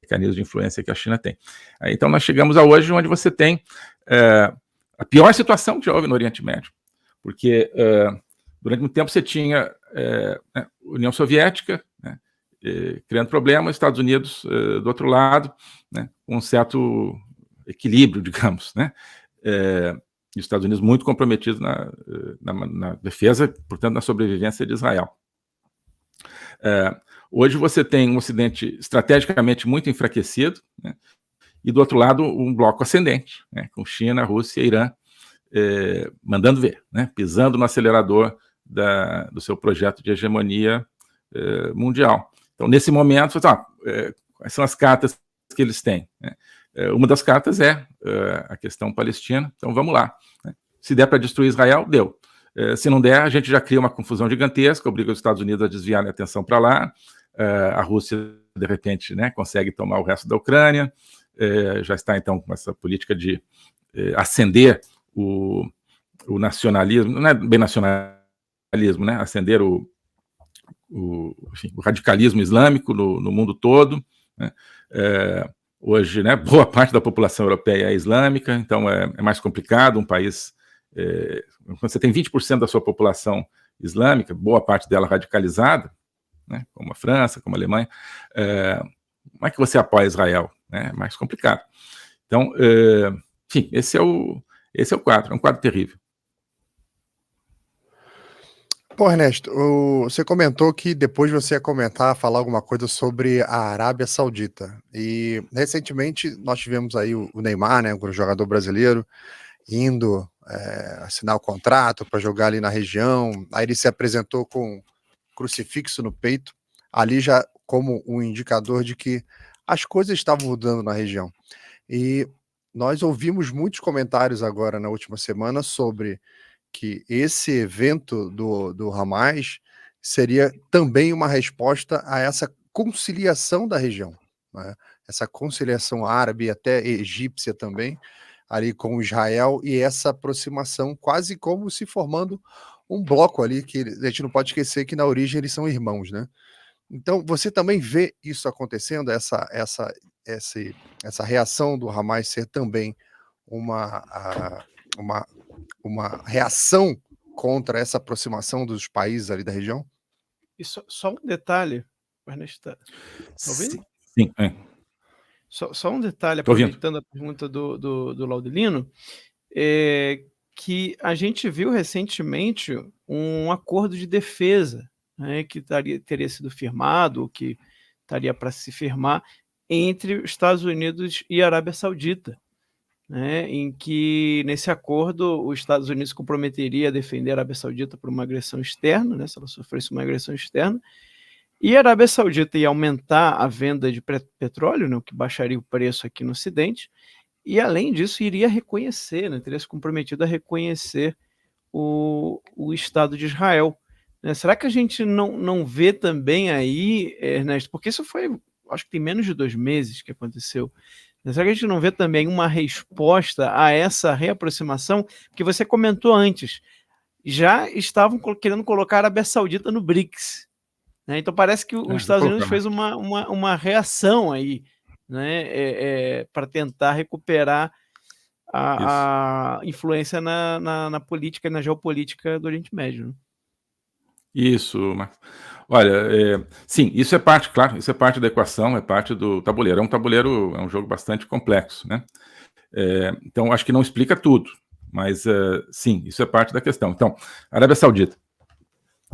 Speaker 3: mecanismo de influência que a China tem. Então nós chegamos a hoje onde você tem a pior situação que já houve no Oriente Médio, porque durante muito tempo você tinha né, União Soviética, né, criando problemas, Estados Unidos do outro lado, né, com um certo equilíbrio, digamos, né, e os Estados Unidos muito comprometidos na defesa, portanto, na sobrevivência de Israel. Hoje você tem um Ocidente estrategicamente muito enfraquecido, né, e do outro lado um bloco ascendente, né, com China, Rússia e Irã mandando ver, né, pisando no acelerador do seu projeto de hegemonia mundial. Então, nesse momento, quais são as cartas que eles têm? Né? Uma das cartas é a questão palestina, então vamos lá. Né? Se der para destruir Israel, deu. Se não der, a gente já cria uma confusão gigantesca, obriga os Estados Unidos a desviar a atenção para lá, a Rússia, de repente, né, consegue tomar o resto da Ucrânia, já está, então, com essa política de acender o nacionalismo, não é bem nacionalismo, né, acender enfim, o radicalismo islâmico no mundo todo, né? Hoje, né, boa parte da população europeia é islâmica, então é mais complicado um país... quando você tem 20% da sua população islâmica, boa parte dela radicalizada, né, como a França, como a Alemanha, como é que você apoia Israel? Né? É mais complicado. Então, enfim, esse é o quadro, é um quadro terrível.
Speaker 2: Pô, Ernesto, você comentou que depois você ia falar alguma coisa sobre a Arábia Saudita. E recentemente nós tivemos aí o Neymar, né, um jogador brasileiro, indo assinar o contrato para jogar ali na região. Aí ele se apresentou com crucifixo no peito, ali já como um indicador de que as coisas estavam mudando na região. E nós ouvimos muitos comentários agora na última semana sobre que esse evento do Hamas seria também uma resposta a essa conciliação da região, né? Essa conciliação árabe, até egípcia também, ali com Israel, e essa aproximação quase como se formando um bloco ali, que a gente não pode esquecer que na origem eles são irmãos, né? Então, você também vê isso acontecendo, essa reação do Hamas ser também uma, uma, uma reação contra essa aproximação dos países ali da região?
Speaker 1: E só um detalhe, Ernesto, tá ouvindo?
Speaker 3: Sim,
Speaker 1: Só um detalhe,
Speaker 3: tô ouvindo.
Speaker 1: aproveitando a pergunta do Laudelino, que a gente viu recentemente um acordo de defesa, né, que teria sido firmado, ou que estaria para se firmar, entre os Estados Unidos e a Arábia Saudita, né, em que, nesse acordo, os Estados Unidos se comprometeria a defender a Arábia Saudita por uma agressão externa, né, se ela sofresse uma agressão externa, e a Arábia Saudita ia aumentar a venda de petróleo, né, o que baixaria o preço aqui no Ocidente, e, além disso, iria reconhecer, né, teria se comprometido a reconhecer o Estado de Israel. Né? Será que a gente não vê também aí, Ernesto, porque isso foi, acho que tem menos de 2 meses que aconteceu, será que a gente não vê também uma resposta a essa reaproximação? Porque você comentou antes, já estavam querendo colocar a Arábia Saudita no BRICS. Né? Então parece que os Estados Unidos fez uma reação aí, né, para tentar recuperar a influência na política e na geopolítica do Oriente Médio. Né?
Speaker 3: Isso, Marcos. Olha, sim, isso é parte, claro, isso é parte da equação, é parte do tabuleiro. É um jogo bastante complexo, né? Então, acho que não explica tudo, mas sim, isso é parte da questão. Então, Arábia Saudita.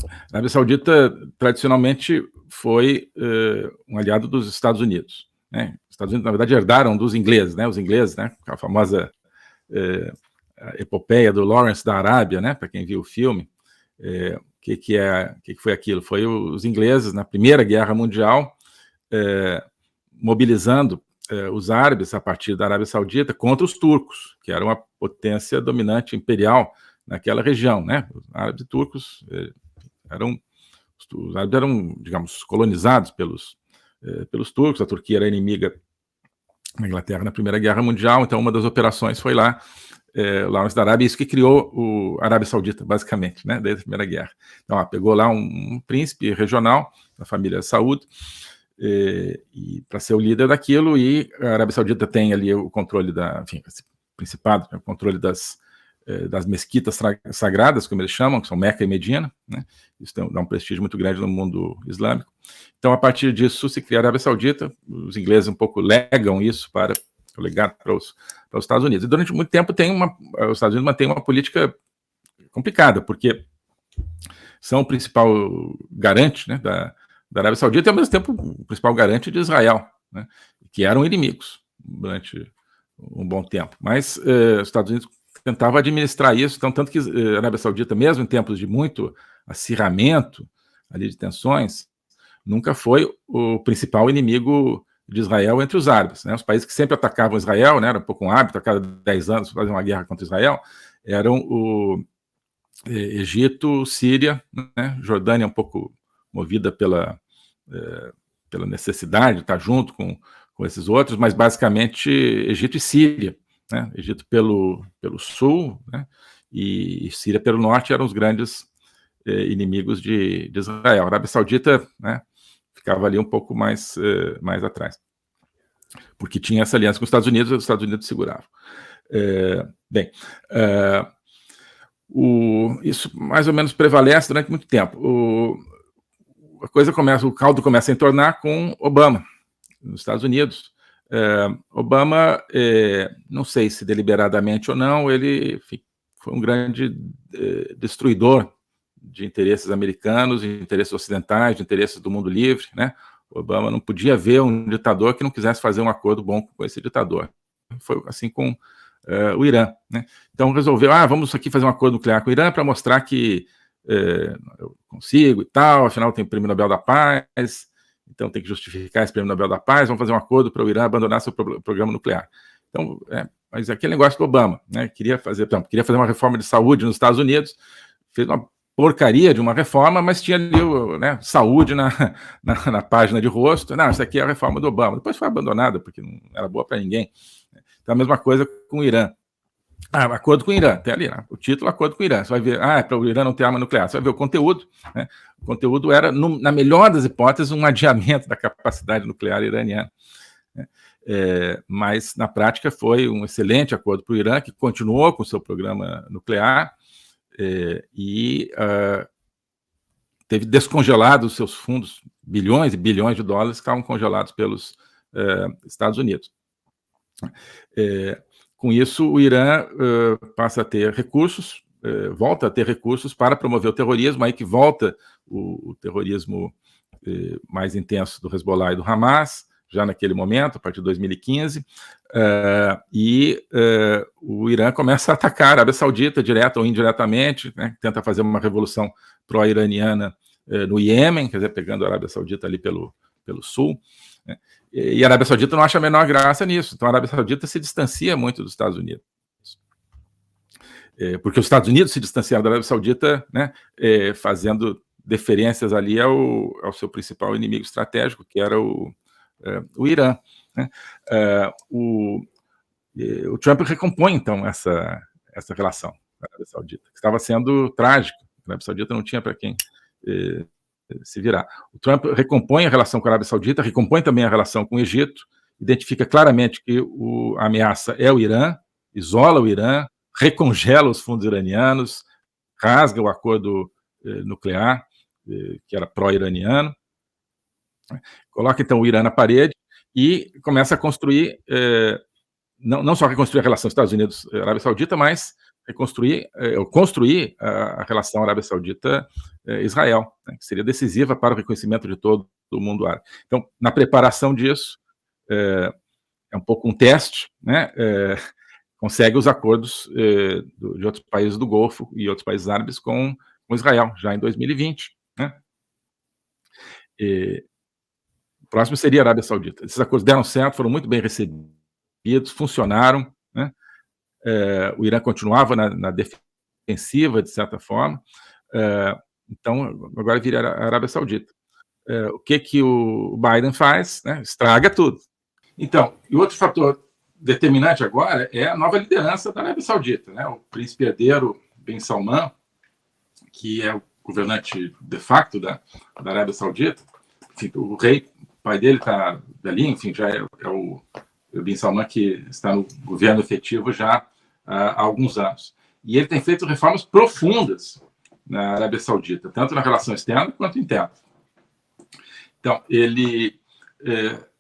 Speaker 3: A Arábia Saudita, tradicionalmente, foi um aliado dos Estados Unidos. Né? Os Estados Unidos, na verdade, herdaram dos ingleses, né? Os ingleses, né? A famosa epopeia do Lawrence da Arábia, né? Para quem viu o filme, o que foi aquilo? Foi os ingleses, na Primeira Guerra Mundial, mobilizando os árabes a partir da Arábia Saudita contra os turcos, que era uma potência dominante imperial naquela região, né? Os árabes e turcos os árabes eram, digamos, colonizados pelos turcos. A Turquia era inimiga da Inglaterra na Primeira Guerra Mundial, então uma das operações foi lá na Arábia, isso que criou a Arábia Saudita, basicamente, né, desde a Primeira Guerra. Então, pegou lá um príncipe regional, da família Saud, e para ser o líder daquilo, e a Arábia Saudita tem ali o controle esse principado, né, o controle das mesquitas sagradas, como eles chamam, que são Meca e Medina, né? Isso dá um prestígio muito grande no mundo islâmico. Então, a partir disso, se cria a Arábia Saudita, os ingleses um pouco legam isso para o legado para os Estados Unidos. E durante muito tempo os Estados Unidos mantêm uma política complicada, porque são o principal garante, né, da Arábia Saudita e, ao mesmo tempo, o principal garante de Israel, né, que eram inimigos durante um bom tempo. Mas os Estados Unidos tentava administrar isso, então, tanto que a Arábia Saudita, mesmo em tempos de muito acirramento ali de tensões, nunca foi o principal inimigo de Israel entre os árabes. Né? Os países que sempre atacavam Israel, né, era um pouco um hábito, a cada 10 anos fazer uma guerra contra Israel, eram o Egito, Síria, né? Jordânia um pouco movida pela necessidade de estar junto com esses outros, mas basicamente Egito e Síria. Né? Egito pelo sul, né? E Síria pelo norte eram os grandes inimigos de Israel. A Arábia Saudita, né, ficava ali um pouco mais atrás, porque tinha essa aliança com os Estados Unidos seguravam. Isso mais ou menos prevalece durante muito tempo. O caldo começa a entornar com Obama, nos Estados Unidos. Obama, não sei se deliberadamente ou não, ele foi um grande destruidor de interesses americanos, de interesses ocidentais, de interesses do mundo livre, né? O Obama não podia ver um ditador que não quisesse fazer um acordo bom com esse ditador. Foi assim com o Irã, né? Então resolveu, vamos aqui fazer um acordo nuclear com o Irã para mostrar que eu consigo e tal, afinal tem o Prêmio Nobel da Paz, então tem que justificar esse Prêmio Nobel da Paz, vamos fazer um acordo para o Irã abandonar seu programa nuclear. Então, mas aquele negócio do Obama, né? Queria fazer uma reforma de saúde nos Estados Unidos, fez uma porcaria de uma reforma, mas tinha ali saúde na página de rosto. Não, isso aqui é a reforma do Obama. Depois foi abandonada, porque não era boa para ninguém. Então, a mesma coisa com o Irã. Acordo com o Irã, tem ali, né? O título, acordo com o Irã. Você vai ver, para o Irã não ter arma nuclear. Você vai ver o conteúdo, né? O conteúdo era, na melhor das hipóteses, um adiamento da capacidade nuclear iraniana. Né? Mas, na prática, foi um excelente acordo para o Irã, que continuou com o seu programa nuclear e teve descongelado os seus fundos, bilhões e bilhões de dólares que estavam congelados pelos Estados Unidos. Com isso, o Irã passa a ter recursos, volta a ter recursos para promover o terrorismo, aí que volta o terrorismo mais intenso do Hezbollah e do Hamas, já naquele momento, a partir de 2015, o Irã começa a atacar a Arábia Saudita, direta ou indiretamente, né, tenta fazer uma revolução pró-iraniana no Iêmen, quer dizer, pegando a Arábia Saudita ali pelo sul, né, e a Arábia Saudita não acha a menor graça nisso, então a Arábia Saudita se distancia muito dos Estados Unidos. Porque os Estados Unidos se distanciaram da Arábia Saudita, né, fazendo deferências ali ao seu principal inimigo estratégico, que era o Irã. Né? O Trump recompõe, então, essa relação com a Arábia Saudita, que estava sendo trágica. A Arábia Saudita não tinha para quem se virar. O Trump recompõe a relação com a Arábia Saudita, recompõe também a relação com o Egito, identifica claramente que a ameaça é o Irã, isola o Irã, recongela os fundos iranianos, rasga o acordo nuclear, que era pró-iraniano, coloca então o Irã na parede e começa a construir, não só reconstruir a relação Estados Unidos-Arábia Saudita, mas construir a relação Arábia Saudita-Israel, né, que seria decisiva para o reconhecimento de todo o mundo árabe. Então, na preparação disso, é um pouco um teste, né, consegue os acordos de outros países do Golfo e outros países árabes com Israel, já em 2020. Né? O próximo seria a Arábia Saudita. Esses acordos deram certo, foram muito bem recebidos, funcionaram. Né? O Irã continuava na defensiva, de certa forma. Então, agora vira a Arábia Saudita. O que o Biden faz? Né? Estraga tudo. Então, e outro fator determinante agora é a nova liderança da Arábia Saudita. Né? O príncipe herdeiro Bin Salman, que é o governante de facto da Arábia Saudita, enfim, o rei, o pai dele está velhinho, enfim, já é o Bin Salman, que está no governo efetivo já há alguns anos. E ele tem feito reformas profundas na Arábia Saudita, tanto na relação externa quanto interna. Então, ele,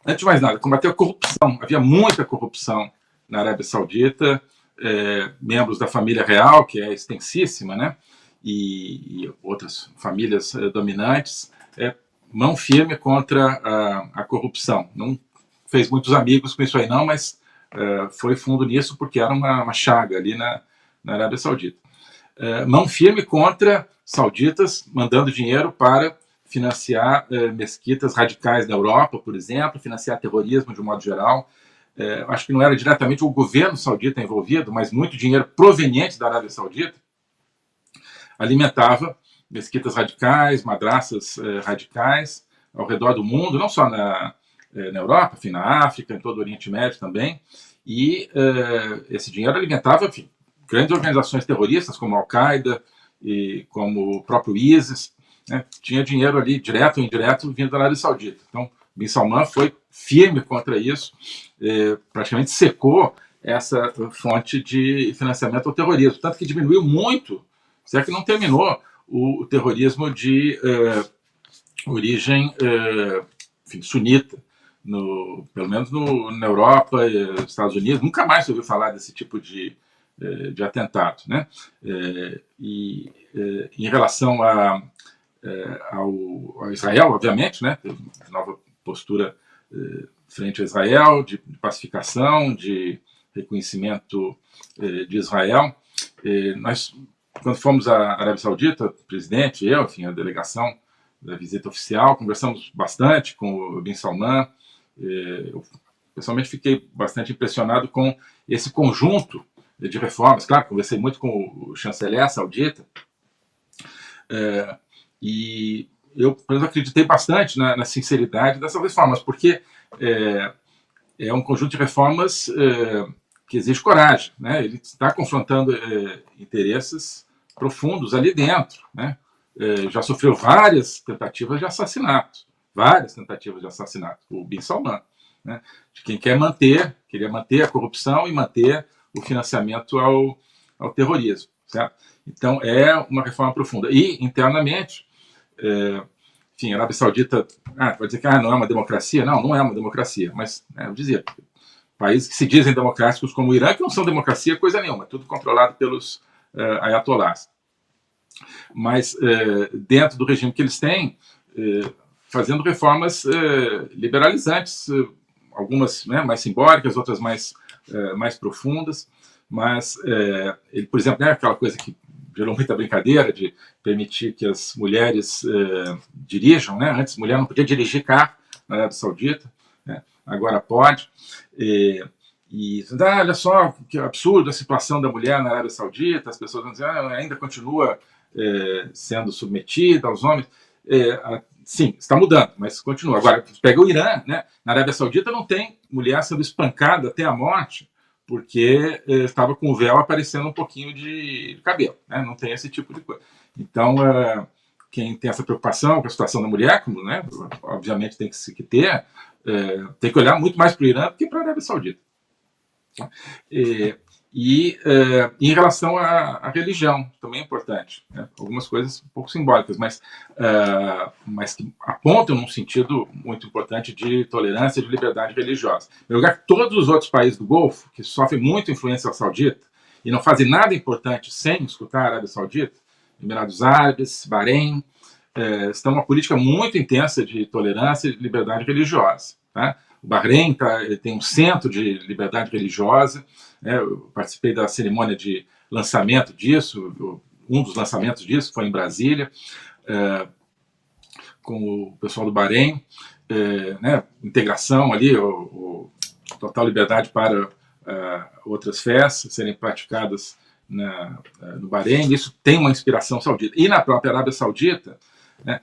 Speaker 3: antes de mais nada, combateu a corrupção. Havia muita corrupção na Arábia Saudita, membros da família real, que é extensíssima, né? E outras famílias dominantes, mão firme contra a corrupção. Não fez muitos amigos com isso aí não, mas foi fundo nisso porque era uma chaga ali na Arábia Saudita. Mão firme contra sauditas, mandando dinheiro para financiar mesquitas radicais na Europa, por exemplo, financiar terrorismo de um modo geral. Acho que não era diretamente o governo saudita envolvido, mas muito dinheiro proveniente da Arábia Saudita alimentava mesquitas radicais, madraças radicais ao redor do mundo, não só na Europa, enfim, na África, em todo o Oriente Médio também, e esse dinheiro alimentava, enfim, grandes organizações terroristas como a Al-Qaeda e como o próprio ISIS, né? Tinha dinheiro ali, direto ou indireto, vindo da Arábia Saudita. Então, Bin Salman foi firme contra isso, praticamente secou essa fonte de financiamento ao terrorismo, tanto que diminuiu muito, se é que não terminou, o terrorismo de origem enfim, sunita, pelo menos na Europa e nos Estados Unidos. Nunca mais se ouviu falar desse tipo de de atentado, né? E em relação a Israel, obviamente, né? Nova postura frente a Israel, de pacificação, de reconhecimento de Israel. Nós, quando fomos à Arábia Saudita, o presidente, eu, enfim, a delegação da visita oficial, conversamos bastante com o Bin Salman. Eu, pessoalmente, fiquei bastante impressionado com esse conjunto de reformas. Claro, conversei muito com o chanceler saudita, e eu, por exemplo, acreditei bastante na sinceridade dessas reformas, porque é um conjunto de reformas que exige coragem, né? Ele está confrontando interesses profundos ali dentro, né? Já sofreu várias tentativas de assassinato, o Bin Salman, né? De quem queria manter a corrupção e manter o financiamento ao terrorismo, certo? Então é uma reforma profunda. E internamente, enfim, a Arábia Saudita pode dizer que não é uma democracia. Não é uma democracia, mas eu dizia, países que se dizem democráticos como o Irã, que não são democracia coisa nenhuma, tudo controlado pelos ayatollahs. Mas dentro do regime que eles têm, fazendo reformas liberalizantes, algumas, né, mais simbólicas, outras mais profundas, mas ele, por exemplo, aquela coisa que gerou muita brincadeira de permitir que as mulheres dirijam, né? Antes a mulher não podia dirigir carro na Arábia Saudita, né? Agora pode. E olha só que absurdo a situação da mulher na Arábia Saudita, as pessoas vão dizer, ainda continua sendo submetida aos homens. Sim, está mudando, mas continua. Agora, pega o Irã, né? Na Arábia Saudita não tem mulher sendo espancada até a morte porque estava com o véu aparecendo um pouquinho de cabelo, né? Não tem esse tipo de coisa. Então, quem tem essa preocupação com a situação da mulher, como, né, obviamente tem que ter, tem que olhar muito mais para o Irã do que para a Arábia Saudita. Em relação à religião, também é importante, né? Algumas coisas um pouco simbólicas, mas que apontam num sentido muito importante de tolerância e de liberdade religiosa. Em lugar que todos os outros países do Golfo, que sofrem muita influência saudita e não fazem nada importante sem escutar a Arábia Saudita, Emirados Árabes, Bahrein, estão uma política muito intensa de tolerância e de liberdade religiosa, tá? O Bahrein tem um centro de liberdade religiosa. Eu participei da cerimônia de lançamento disso. Um dos lançamentos disso foi em Brasília, com o pessoal do Bahrein, né? Integração ali, total liberdade para outras fés serem praticadas no Bahrein. Isso tem uma inspiração saudita. E na própria Arábia Saudita, né,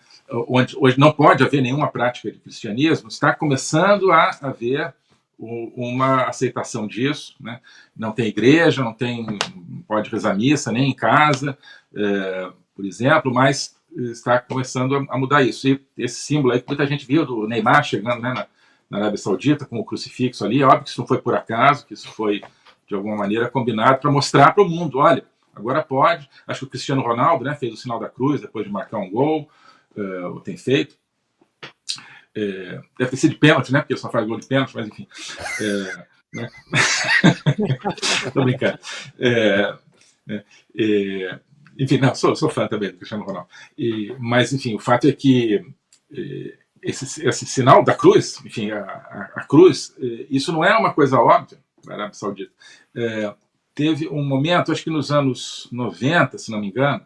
Speaker 3: onde hoje não pode haver nenhuma prática de cristianismo, está começando a haver uma aceitação disso, né? Não tem igreja, não pode rezar missa nem em casa, por exemplo, mas está começando a mudar isso. E esse símbolo aí que muita gente viu do Neymar chegando, né, na Arábia Saudita com o crucifixo ali, óbvio que isso não foi por acaso, que isso foi de alguma maneira combinado para mostrar para o mundo, olha, agora pode. Acho que o Cristiano Ronaldo, né, fez o sinal da cruz depois de marcar um gol, tem feito. Deve ter sido de pênalti, né? Porque ele só faz gol de pênalti, mas enfim. Né? Tô brincando. Enfim, não, sou fã também do Cristiano Ronaldo. Mas, enfim, o fato é que esse sinal da cruz, enfim, a cruz, isso não é uma coisa óbvia na Arábia Saudita. Teve um momento, acho que nos anos 90, se não me engano,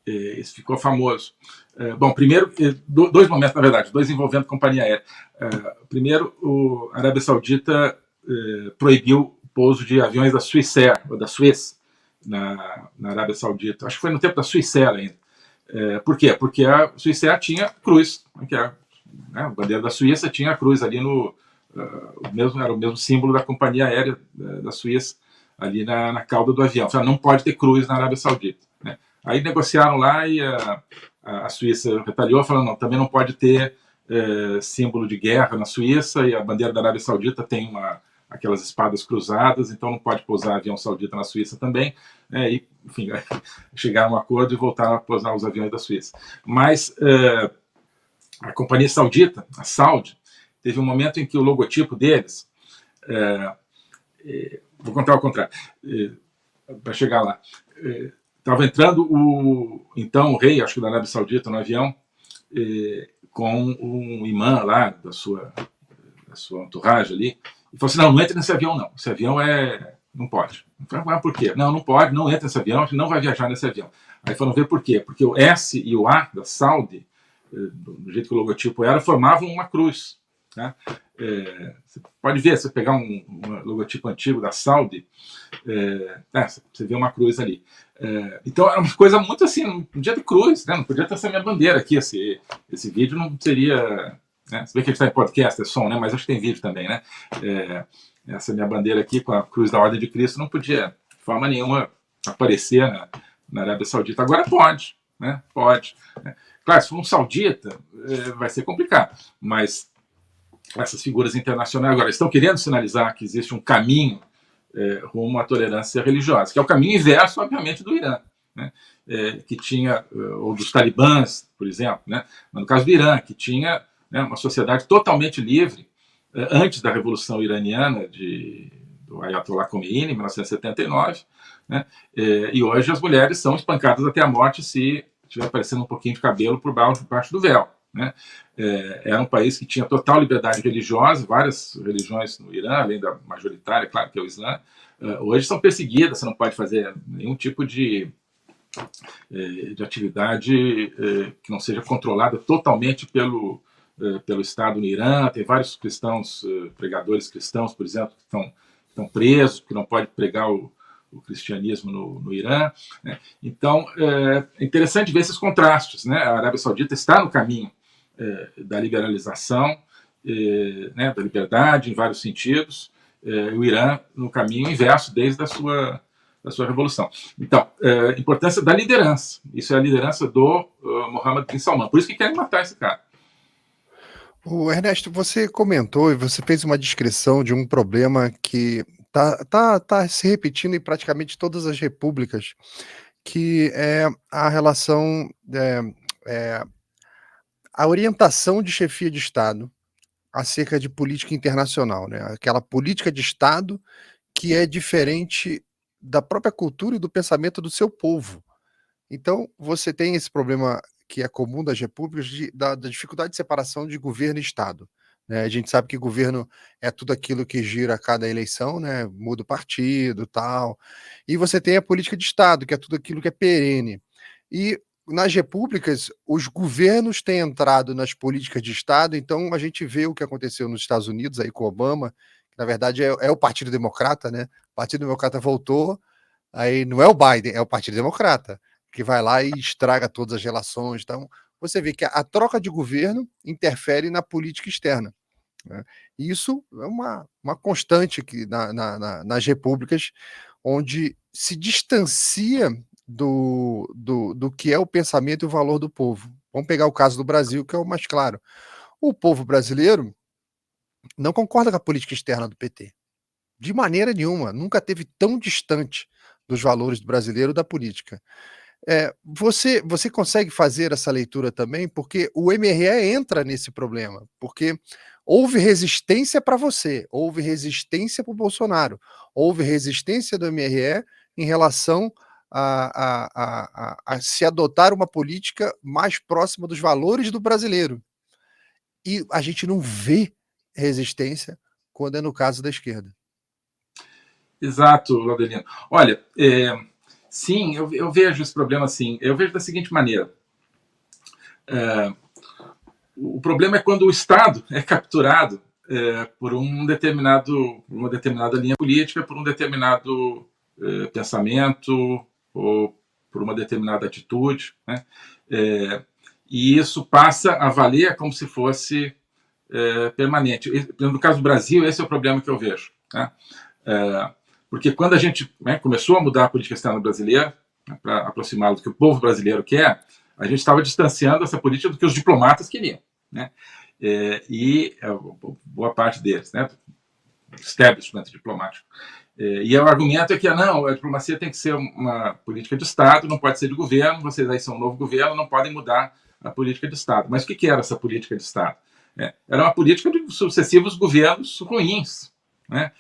Speaker 3: isso ficou famoso. Bom, primeiro, dois momentos, na verdade, dois envolvendo companhia aérea. Primeiro, a Arábia Saudita proibiu o pouso de aviões da Swissair, ou da Swiss, na Arábia Saudita. Acho que foi no tempo da Swissair ainda. Por quê? Porque a Swissair tinha cruz, que a bandeira da Suíça tinha a cruz ali era o mesmo símbolo da companhia aérea da Suíça, ali na cauda do avião. Então, não pode ter cruz na Arábia Saudita, né? Aí negociaram lá e a Suíça retaliou, falando, não, também não pode ter símbolo de guerra na Suíça, e a bandeira da Arábia Saudita tem aquelas espadas cruzadas, então não pode pousar avião saudita na Suíça também. E, enfim, chegaram a um acordo e voltaram a pousar os aviões da Suíça. Mas a companhia saudita, a Saudi, teve um momento em que o logotipo deles vou contar ao contrário, para chegar lá. Estava entrando então o rei, acho que da Arábia Saudita, no avião, com um imã lá da sua entourage ali, e falou assim: não entra nesse avião não, esse avião não pode. Eu falei: por quê? Não pode, não entra nesse avião, a gente não vai viajar nesse avião. Aí foram ver por quê, porque o S e o A da Saudi, do jeito que o logotipo era, formavam uma cruz. Tá? Você pode ver, se você pegar um logotipo antigo da Saudi, você vê uma cruz ali. Então era uma coisa muito assim, não podia ter cruz, né? Não podia ter essa minha bandeira aqui, esse vídeo não seria... Né? Você vê que a gente está em podcast, é som, né? Mas acho que tem vídeo também, né? Essa minha bandeira aqui com a cruz da Ordem de Cristo não podia, de forma nenhuma, aparecer na Arábia Saudita. Agora pode, né? Pode. Né? Claro, se for um saudita, vai ser complicado, mas essas figuras internacionais agora estão querendo sinalizar que existe um caminho rumo à tolerância religiosa, que é o caminho inverso, obviamente, do Irã, né? Que tinha, ou dos talibãs, por exemplo, né? Mas no caso do Irã, que tinha, né, uma sociedade totalmente livre antes da Revolução Iraniana do Ayatollah Khomeini, em 1979, né? E hoje as mulheres são espancadas até a morte se estiver aparecendo um pouquinho de cabelo por baixo do véu. Né? Era um país que tinha total liberdade religiosa, várias religiões no Irã, além da majoritária, claro, que é o Islã, hoje são perseguidas, você não pode fazer nenhum tipo de atividade que não seja controlada totalmente pelo Estado no Irã. Tem vários cristãos, pregadores cristãos, por exemplo, que estão presos, que não pode pregar o cristianismo no Irã. Né? Então, é interessante ver esses contrastes. Né? A Arábia Saudita está no caminho da liberalização, né, da liberdade em vários sentidos, o Irã no caminho inverso desde a sua revolução. Então, importância da liderança. Isso é a liderança do Mohammed bin Salman. Por isso que querem matar esse cara.
Speaker 2: O Ernesto, você comentou e você fez uma descrição de um problema que tá se repetindo em praticamente todas as repúblicas, que é a relação, a orientação de chefia de Estado acerca de política internacional, né? Aquela política de Estado que é diferente da própria cultura e do pensamento do seu povo. Então, você tem esse problema que é comum das repúblicas, da dificuldade de separação de governo e Estado. Né? A gente sabe que governo é tudo aquilo que gira a cada eleição, né? Muda o partido e tal. E você tem a política de Estado, que é tudo aquilo que é perene. E nas repúblicas, os governos têm entrado nas políticas de Estado, então a gente vê o que aconteceu nos Estados Unidos aí com Obama, que na verdade é o Partido Democrata, né? O Partido Democrata voltou, aí não é o Biden, é o Partido Democrata, que vai lá e estraga todas as relações. Então, você vê que a troca de governo interfere na política externa. Né? E isso é uma constante que nas repúblicas, onde se distancia do que é o pensamento e o valor do povo. Vamos pegar o caso do Brasil, que é o mais claro. O povo brasileiro não concorda com a política externa do PT. De maneira nenhuma. Nunca teve tão distante dos valores do brasileiro da política. Você consegue fazer essa leitura também? Porque o MRE entra nesse problema. Porque houve resistência para você, houve resistência para o Bolsonaro, houve resistência do MRE em relação a se adotar uma política mais próxima dos valores do brasileiro. E a gente não vê resistência quando é no caso da esquerda.
Speaker 3: Exato, Laudelino. Olha, sim, eu vejo esse problema assim. Eu vejo da seguinte maneira. O problema é quando o Estado é capturado por uma determinada linha política, por um determinado pensamento ou por uma determinada atitude, né? E isso passa a valer como se fosse permanente. No caso do Brasil, esse é o problema que eu vejo. Né? Porque quando a gente começou a mudar a política externa brasileira, né, para aproximá-lo do que o povo brasileiro quer, a gente estava distanciando essa política do que os diplomatas queriam. Né? E boa parte deles, né? Establishment diplomático. E o argumento é que não, a diplomacia tem que ser uma política de Estado, não pode ser de governo, vocês aí são um novo governo, não podem mudar a política de Estado. Mas o que era essa política de Estado? Era uma política de sucessivos governos ruins, né?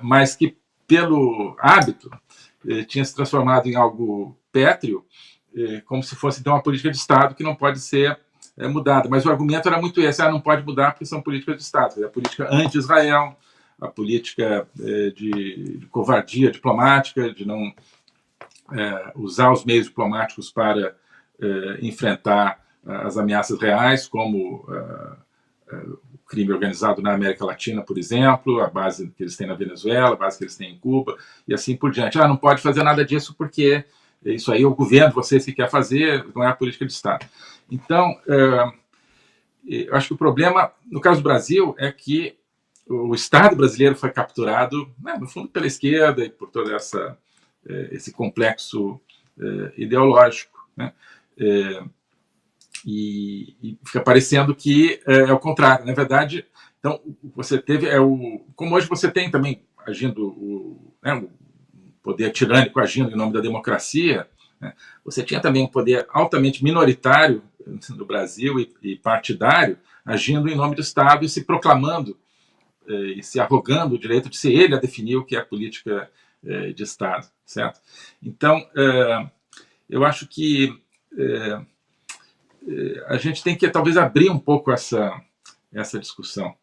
Speaker 3: Mas que, pelo hábito, tinha se transformado em algo pétreo, como se fosse então uma política de Estado que não pode ser mudada. Mas o argumento era muito esse: não pode mudar porque são políticas de Estado. A política anti-Israel, a política de covardia diplomática, de não usar os meios diplomáticos para enfrentar as ameaças reais, como o crime organizado na América Latina, por exemplo, a base que eles têm na Venezuela, a base que eles têm em Cuba, e assim por diante. Não pode fazer nada disso porque isso aí é o governo, vocês que quer fazer, não é a política de Estado. Então, eu acho que o problema, no caso do Brasil, é que o Estado brasileiro foi capturado, no fundo, pela esquerda e por todo esse complexo ideológico, né? E fica parecendo que é o contrário. Na verdade, então, você teve... como hoje você tem também agindo o poder tirânico agindo em nome da democracia, né? Você tinha também um poder altamente minoritário no Brasil e partidário agindo em nome do Estado e se proclamando e se arrogando o direito de ser ele a definir o que é a política de Estado, certo? Então, eu acho que a gente tem que talvez abrir um pouco essa discussão,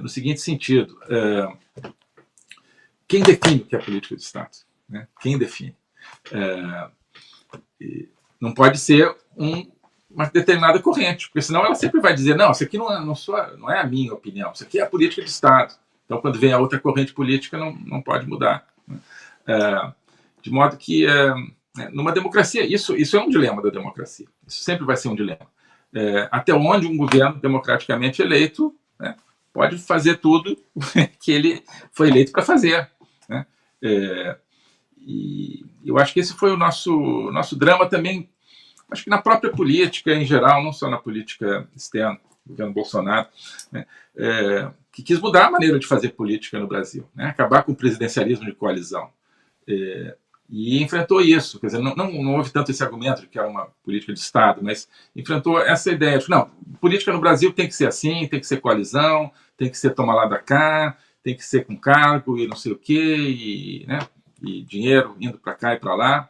Speaker 3: no seguinte sentido: quem define o que é política de Estado? Né? Quem define? Não pode ser uma determinada corrente, porque senão ela sempre vai dizer: não, isso aqui não é a minha opinião, isso aqui é a política de Estado. Então, quando vem a outra corrente política, não pode mudar. De modo que, numa democracia, isso é um dilema da democracia. Isso sempre vai ser um dilema. Até onde um governo democraticamente eleito, né, pode fazer tudo que ele foi eleito para fazer, né? E eu acho que esse foi o nosso drama também, acho que na própria política em geral, não só na política externa, do governo Bolsonaro, né, que quis mudar a maneira de fazer política no Brasil, né, acabar com o presidencialismo de coalizão. E enfrentou isso. Quer dizer, não houve tanto esse argumento de que era uma política de Estado, mas enfrentou essa ideia de que, não, política no Brasil tem que ser assim, tem que ser coalizão, tem que ser tomar lá da cá, tem que ser com cargo e não sei o quê, e dinheiro indo para cá e para lá.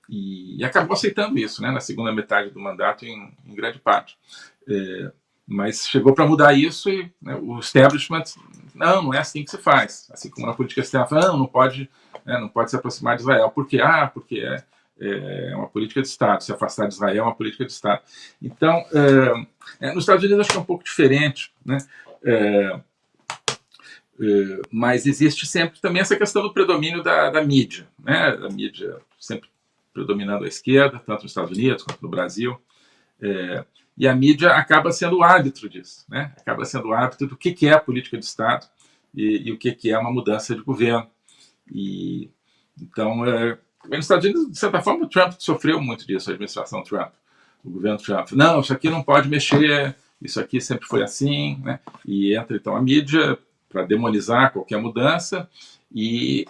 Speaker 3: E acabou aceitando isso, né, na segunda metade do mandato, em grande parte. Mas chegou para mudar isso e, né, o establishment, não é assim que se faz. Assim como na política externa, não pode se aproximar de Israel. Por quê? Porque é uma política de Estado. Se afastar de Israel é uma política de Estado. Então, nos Estados Unidos acho que é um pouco diferente, né? Mas existe sempre também essa questão do predomínio da mídia, né? A mídia sempre predominando a esquerda, tanto nos Estados Unidos quanto no Brasil. E a mídia acaba sendo o árbitro disso, né? Acaba sendo o árbitro do que é a política de Estado e o que é uma mudança de governo. E então, nos Estados Unidos, de certa forma, o Trump sofreu muito disso, a administração Trump, o governo Trump. Não, isso aqui não pode mexer, isso aqui sempre foi assim, né? E entra então a mídia para demonizar qualquer mudança e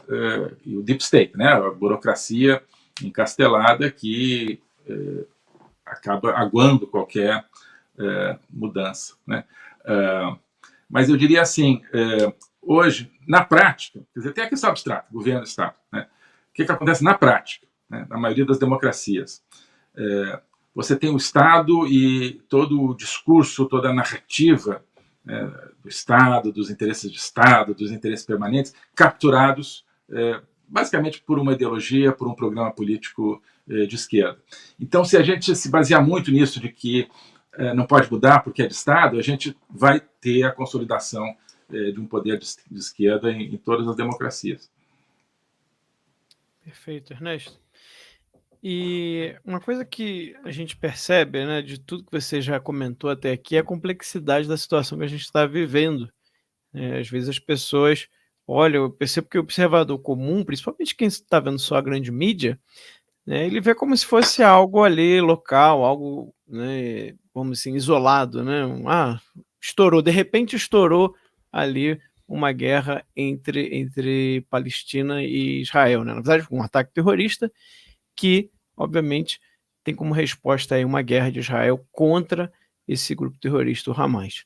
Speaker 3: o deep state, né? A burocracia encastelada que acaba aguando qualquer mudança, né? Mas eu diria assim, hoje, na prática, quer dizer, tem a questão abstrata, governo e Estado, né? O que acontece na prática, né, na maioria das democracias? Você tem o Estado e todo o discurso, toda a narrativa do Estado, dos interesses de Estado, dos interesses permanentes, capturados basicamente por uma ideologia, por um programa político de esquerda. Então, se a gente se basear muito nisso de que não pode mudar porque é de Estado, a gente vai ter a consolidação de um poder de esquerda em todas as democracias.
Speaker 1: Perfeito, Ernesto. E uma coisa que a gente percebe, né, de tudo que você já comentou até aqui, é a complexidade da situação que a gente está vivendo. Às vezes as pessoas olham, eu percebo que o observador comum, principalmente quem está vendo só a grande mídia, né, ele vê como se fosse algo ali local, algo, né, vamos assim, isolado, né? Estourou, de repente estourou ali uma guerra entre Palestina e Israel, né? Na verdade, um ataque terrorista que, obviamente, tem como resposta aí uma guerra de Israel contra esse grupo terrorista, o Hamas.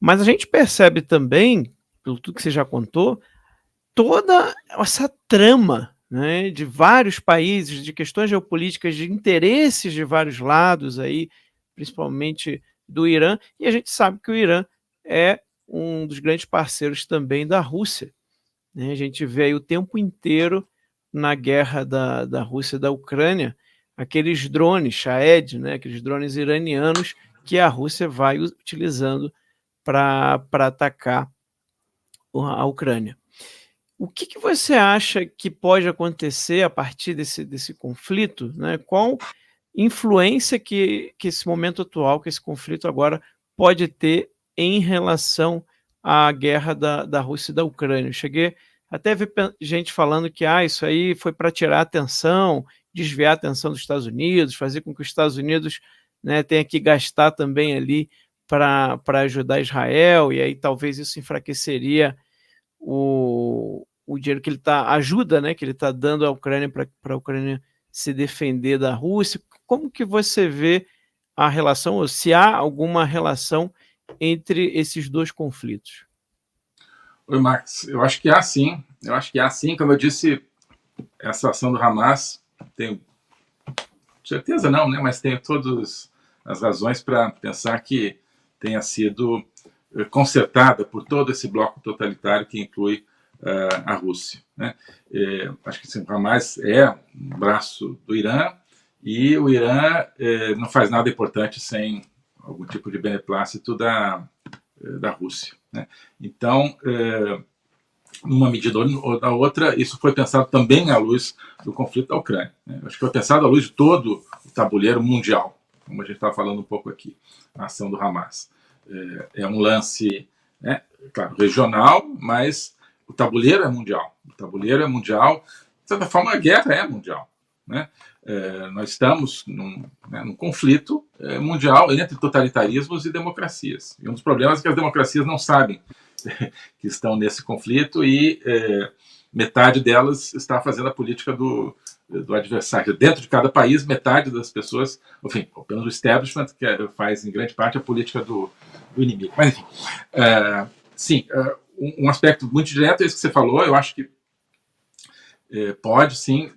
Speaker 1: Mas a gente percebe também, pelo tudo que você já contou, toda essa trama, né, de vários países, de questões geopolíticas, de interesses de vários lados aí, principalmente do Irã, e a gente sabe que o Irã é um dos grandes parceiros também da Rússia, né? A gente vê aí o tempo inteiro na guerra da Rússia e da Ucrânia, aqueles drones Shahed, né, aqueles drones iranianos que a Rússia vai utilizando para atacar a Ucrânia. O que você acha que pode acontecer a partir desse conflito, né? Qual influência que esse momento atual, que esse conflito agora pode ter em relação à guerra da Rússia e da Ucrânia? Eu cheguei até a ver gente falando que isso aí foi para tirar a atenção, desviar a atenção dos Estados Unidos, fazer com que os Estados Unidos, né, tenha que gastar também ali para ajudar Israel, e aí talvez isso enfraqueceria o dinheiro que ele ajuda, né, que ele está dando à Ucrânia para a Ucrânia se defender da Rússia. Como que você vê a relação, ou se há alguma relação entre esses dois conflitos?
Speaker 3: Oi, Max. Eu acho que há sim. Eu acho que há sim. Como eu disse, essa ação do Hamas, tenho certeza não, né? Mas tenho todas as razões para pensar que tenha sido concertada por todo esse bloco totalitário que inclui a Rússia, né? Acho que o Hamas é um braço do Irã, e o Irã não faz nada importante sem algum tipo de beneplácito da Rússia, né? Então, numa medida ou da outra, isso foi pensado também à luz do conflito da Ucrânia, né? Acho que foi pensado à luz de todo o tabuleiro mundial, como a gente estava falando um pouco aqui, a ação do Hamas. É um lance, né, claro, regional, mas o tabuleiro é mundial. O tabuleiro é mundial. De certa forma, a guerra é mundial, né? Nós estamos num conflito mundial entre totalitarismos e democracias. E um dos problemas é que as democracias não sabem que estão nesse conflito, e metade delas está fazendo a política do adversário. Dentro de cada país, metade das pessoas, enfim, pelo menos o establishment, que faz em grande parte a política do inimigo. Mas, enfim, sim, um aspecto muito direto é isso que você falou. Eu acho que pode, sim,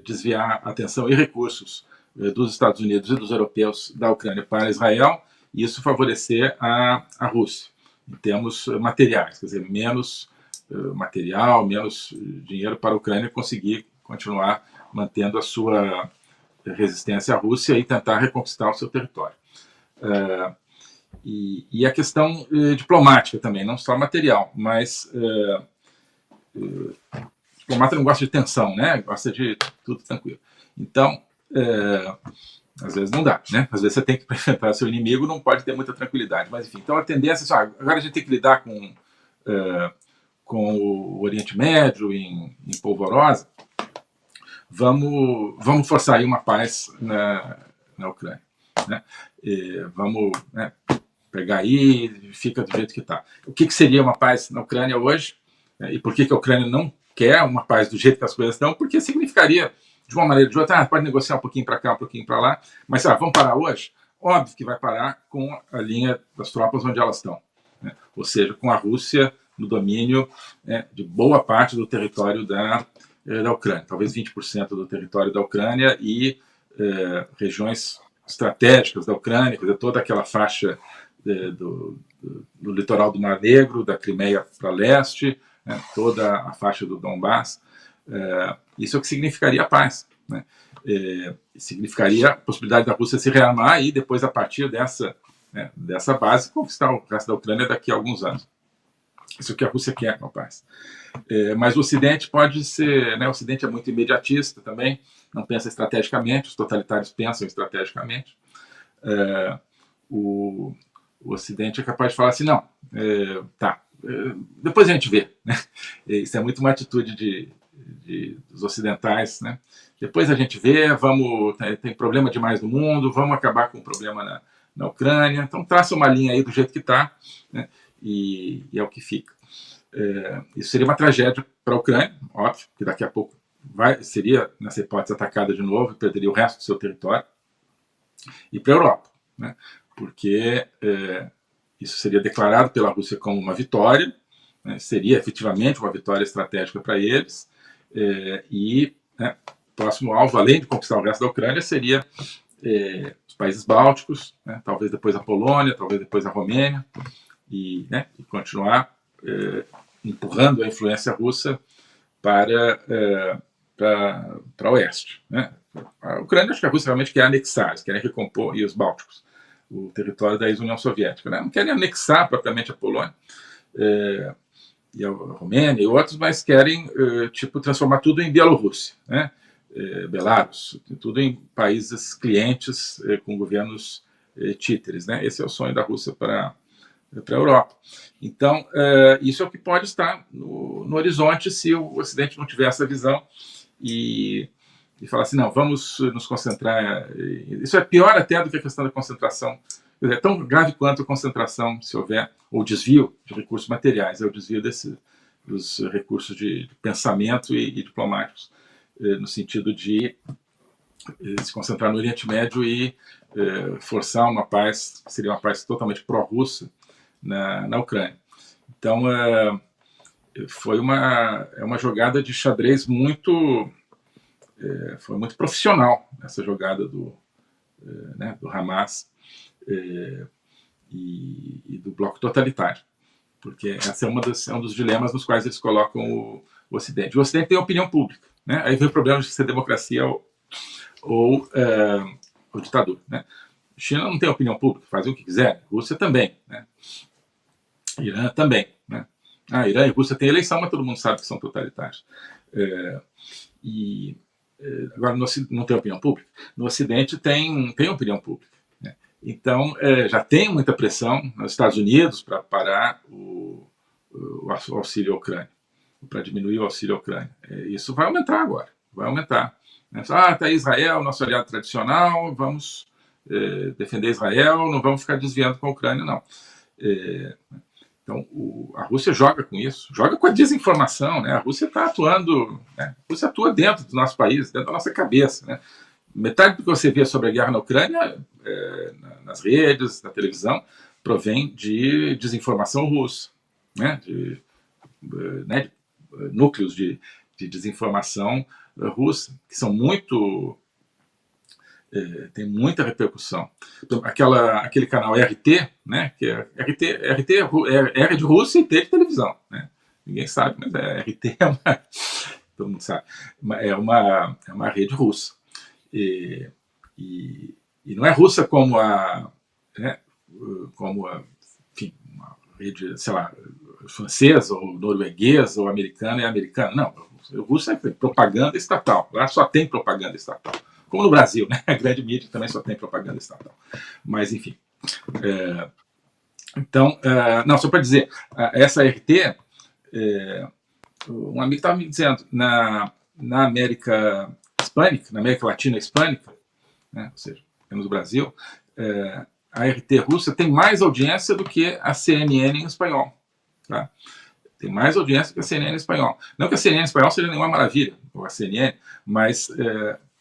Speaker 3: desviar atenção e recursos dos Estados Unidos e dos europeus da Ucrânia para Israel, e isso favorecer a Rússia, em termos materiais, quer dizer, menos material, menos dinheiro para a Ucrânia conseguir continuar mantendo a sua resistência à Rússia e tentar reconquistar o seu território. E a questão diplomática também, não só material, mas o diplomata não gosta de tensão, né? Gosta de tudo tranquilo. Então, às vezes não dá, né? Às vezes você tem que enfrentar seu inimigo, não pode ter muita tranquilidade. Mas, enfim, então a tendência é agora a gente tem que lidar com o Oriente Médio em polvorosa. Vamos forçar aí uma paz na Ucrânia, né? Vamos, né, pegar aí e fica do jeito que está. O que seria uma paz na Ucrânia hoje? E por que a Ucrânia não quer uma paz do jeito que as coisas estão? Porque significaria, de uma maneira ou de outra, pode negociar um pouquinho para cá, um pouquinho para lá, mas vamos parar hoje? Óbvio que vai parar com a linha das tropas onde elas estão, né? Ou seja, com a Rússia no domínio de boa parte do território da Ucrânia, talvez 20% do território da Ucrânia, e regiões estratégicas da Ucrânia, quer dizer, toda aquela faixa do litoral do Mar Negro, da Crimeia para leste, né, toda a faixa do Donbass. Isso é o que significaria a paz, né? Significaria a possibilidade da Rússia se rearmar e depois, a partir dessa base, conquistar o resto da Ucrânia daqui a alguns anos. Isso é o que a Rússia quer com a paz. Mas o Ocidente pode ser, né, o Ocidente é muito imediatista também, não pensa estrategicamente, os totalitários pensam estrategicamente. O Ocidente é capaz de falar assim, não, depois a gente vê, né? Isso é muito uma atitude dos ocidentais, né? Depois a gente vê, tem problema demais no mundo, vamos acabar com o problema na Ucrânia, então traça uma linha aí do jeito que está, né? E é o que fica. Isso seria uma tragédia para a Ucrânia, óbvio, que daqui a pouco seria, nessa hipótese, atacada de novo e perderia o resto do seu território, e para a Europa, né? Porque isso seria declarado pela Rússia como uma vitória, né, seria efetivamente uma vitória estratégica para eles, e, né, próximo alvo, além de conquistar o resto da Ucrânia, seria os países bálticos, né, talvez depois a Polônia, talvez depois a Romênia, e, né, e continuar empurrando a influência russa para o oeste. Né? A Ucrânia, acho que a Rússia realmente quer anexar, eles querem recompor, e os bálticos, o território da ex-União Soviética. Né? Não querem anexar propriamente a Polônia e a Romênia e outros, mas querem tipo, transformar tudo em Bielorrússia, né? Belarus, tudo em países clientes com governos títeres. Né? Esse é o sonho da Rússia para a Europa. Então, isso é o que pode estar no horizonte se o Ocidente não tiver essa visão e falar assim, não, vamos nos concentrar. Isso é pior até do que a questão da concentração. É tão grave quanto a concentração, se houver, ou desvio de recursos materiais, é o desvio dos recursos de pensamento e diplomáticos, no sentido de se concentrar no Oriente Médio e forçar uma paz, que seria uma paz totalmente pró-russa, na Ucrânia. Então, foi uma jogada de xadrez muito profissional, essa jogada do Hamas e do bloco totalitário, porque essa é um dos dilemas nos quais eles colocam o Ocidente. O Ocidente tem opinião pública, né? Aí vem o problema de ser democracia ou ditadura. Né? China não tem opinião pública, faz o que quiser, Rússia também, né? Irã também. Né? Irã e Rússia têm eleição, mas todo mundo sabe que são totalitários. Agora, não tem opinião pública. No Ocidente tem opinião pública. Né? Então, já tem muita pressão nos Estados Unidos para parar o auxílio à Ucrânia, para diminuir o auxílio à Ucrânia. Isso vai aumentar agora, vai aumentar. Está aí Israel, nosso aliado tradicional, vamos defender Israel, não vamos ficar desviando com a Ucrânia, não. Então, a Rússia joga com isso, joga com a desinformação. Né? A Rússia está atuando, né? A Rússia atua dentro do nosso país, dentro da nossa cabeça. Né? Metade do que você vê sobre a guerra na Ucrânia, nas redes, na televisão, provém de desinformação russa, né? De núcleos de desinformação russa, que são tem muita repercussão. Então, aquele canal RT, né, que RT é de Rússia e T de televisão. Né? Ninguém sabe, mas RT todo mundo sabe, é uma rede russa. E não é russa como enfim, uma rede, sei lá, francesa, ou norueguesa, ou americana, é americana. Não, a Rússia é propaganda estatal. Lá só tem propaganda estatal. Como no Brasil, né? A grande mídia também só tem propaganda estatal. Mas, enfim. Então, não, só para dizer, essa RT, um amigo estava me dizendo, na América Hispânica, na América Latina Hispânica, né? Ou seja, temos o Brasil, a RT russa tem mais audiência do que a CNN em espanhol. Tá? Tem mais audiência que a CNN em espanhol. Não que a CNN em espanhol seja nenhuma maravilha, ou a CNN, mas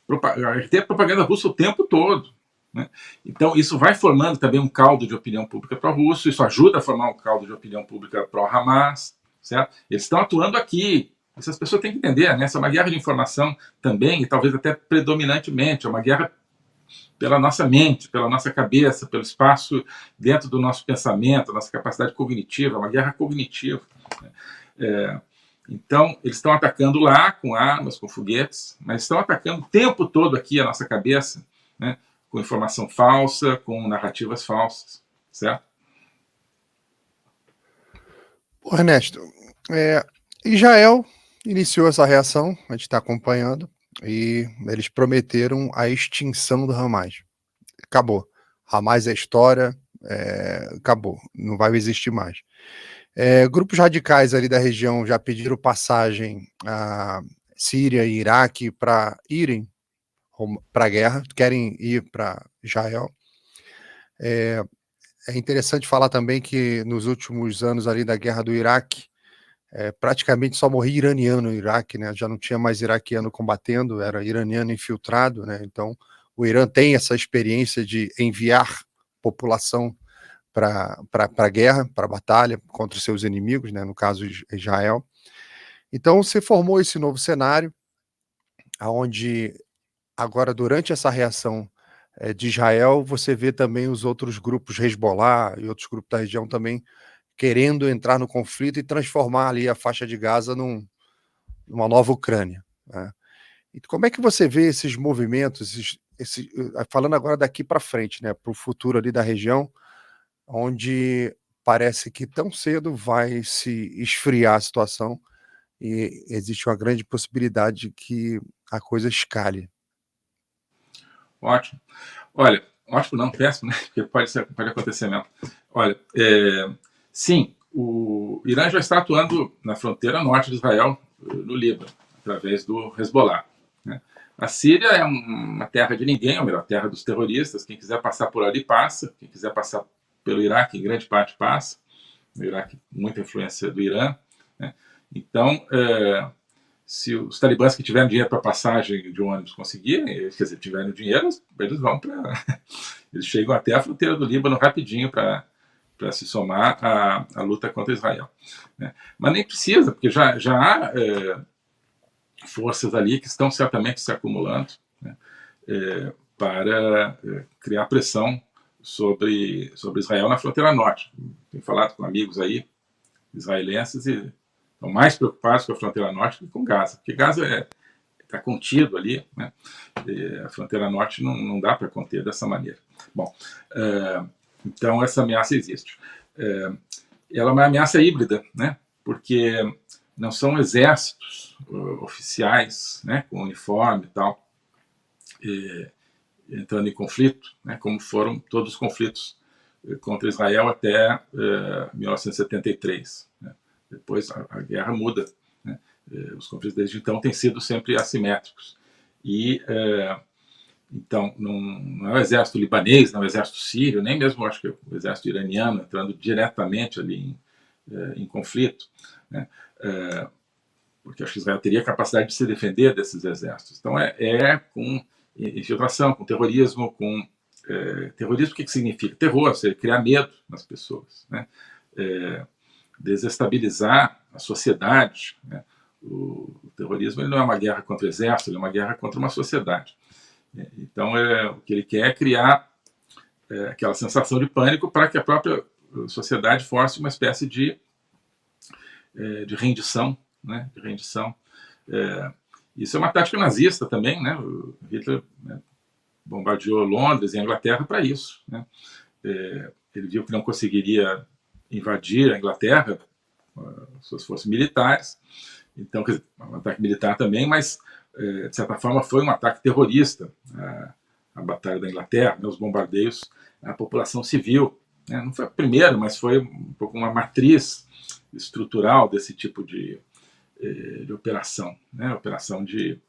Speaker 3: a RT é propaganda russa o tempo todo. Né? Então, isso vai formando também um caldo de opinião pública pró-russo, isso ajuda a formar um caldo de opinião pública pró-Hamas, certo? Eles estão atuando aqui. Essas pessoas têm que entender, né? Essa é uma guerra de informação também, e talvez até predominantemente, é uma guerra pela nossa mente, pela nossa cabeça, pelo espaço dentro do nosso pensamento, nossa capacidade cognitiva, é uma guerra cognitiva. Então, eles estão atacando lá com armas, com foguetes, mas estão atacando o tempo todo aqui a nossa cabeça, né, com informação falsa, com narrativas falsas, certo?
Speaker 2: Ernesto, Israel iniciou essa reação, a gente está acompanhando, e eles prometeram a extinção do Hamas. Acabou. Hamas é história, acabou, não vai existir mais. Grupos radicais ali da região já pediram passagem à Síria e Iraque para irem para a guerra, querem ir para Israel. É interessante falar também que nos últimos anos ali da guerra do Iraque, praticamente só morria iraniano no Iraque, né? Já não tinha mais iraquiano combatendo, era iraniano infiltrado, né? Então o Irã tem essa experiência de enviar população a guerra, para a batalha contra os seus inimigos, né, no caso Israel. Então você formou esse novo cenário, onde agora, durante essa reação de Israel, você vê também os outros grupos, Hezbollah e outros grupos da região também, querendo entrar no conflito e transformar ali a faixa de Gaza numa nova Ucrânia, né? E como é que você vê esses movimentos, falando agora daqui para frente, né, para o futuro ali da região, onde parece que tão cedo vai se esfriar a situação e existe uma grande possibilidade de que a coisa escale?
Speaker 3: Ótimo. Olha, ótimo não, péssimo, né? Porque pode acontecer mesmo. Olha, sim, o Irã já está atuando na fronteira norte de Israel, no Líbano, através do Hezbollah, né? A Síria é uma terra de ninguém, ou melhor, terra dos terroristas. Quem quiser passar por ali, passa. Quem quiser passar pelo Iraque, em grande parte passa. No Iraque, muita influência do Irã, né? Então, se os talibãs que tiverem dinheiro para passagem de um ônibus conseguirem, quer dizer, tiverem dinheiro, eles vão para... Eles chegam até a fronteira do Líbano rapidinho para se somar à luta contra Israel, né? Mas nem precisa, porque já há forças ali que estão certamente se acumulando, né, para criar pressão sobre Israel na fronteira norte. Tenho falado com amigos aí, israelenses, e estão mais preocupados com a fronteira norte que com Gaza, porque Gaza está contido ali, né? A fronteira norte não dá para conter dessa maneira. Bom, então essa ameaça existe. Ela é uma ameaça híbrida, né? Porque não são exércitos oficiais, né, com uniforme e tal, entrando em conflito, né, como foram todos os conflitos contra Israel até 1973. Né? Depois a guerra muda, né? Os conflitos desde então têm sido sempre assimétricos. E então não é o exército libanês, não é o exército sírio, nem mesmo acho que o exército iraniano entrando diretamente ali em conflito, né? Porque acho que Israel teria capacidade de se defender desses exércitos. Então com infiltração, com terrorismo, terrorismo, o que significa? Terror, você criar medo nas pessoas, né? Desestabilizar a sociedade, né? O terrorismo ele não é uma guerra contra o exército, ele é uma guerra contra uma sociedade. Então, o que ele quer é criar aquela sensação de pânico para que a própria sociedade force uma espécie de rendição, né? De rendição. Isso é uma tática nazista também, né? O Hitler, né, bombardeou Londres e a Inglaterra para isso, né? Ele viu que não conseguiria invadir a Inglaterra, suas forças militares, então, quer dizer, um ataque militar também, mas de certa forma foi um ataque terrorista, a Batalha da Inglaterra, né, os bombardeios à população civil, né? Não foi a primeira, mas foi um pouco uma matriz estrutural desse tipo de operação, né? Operação de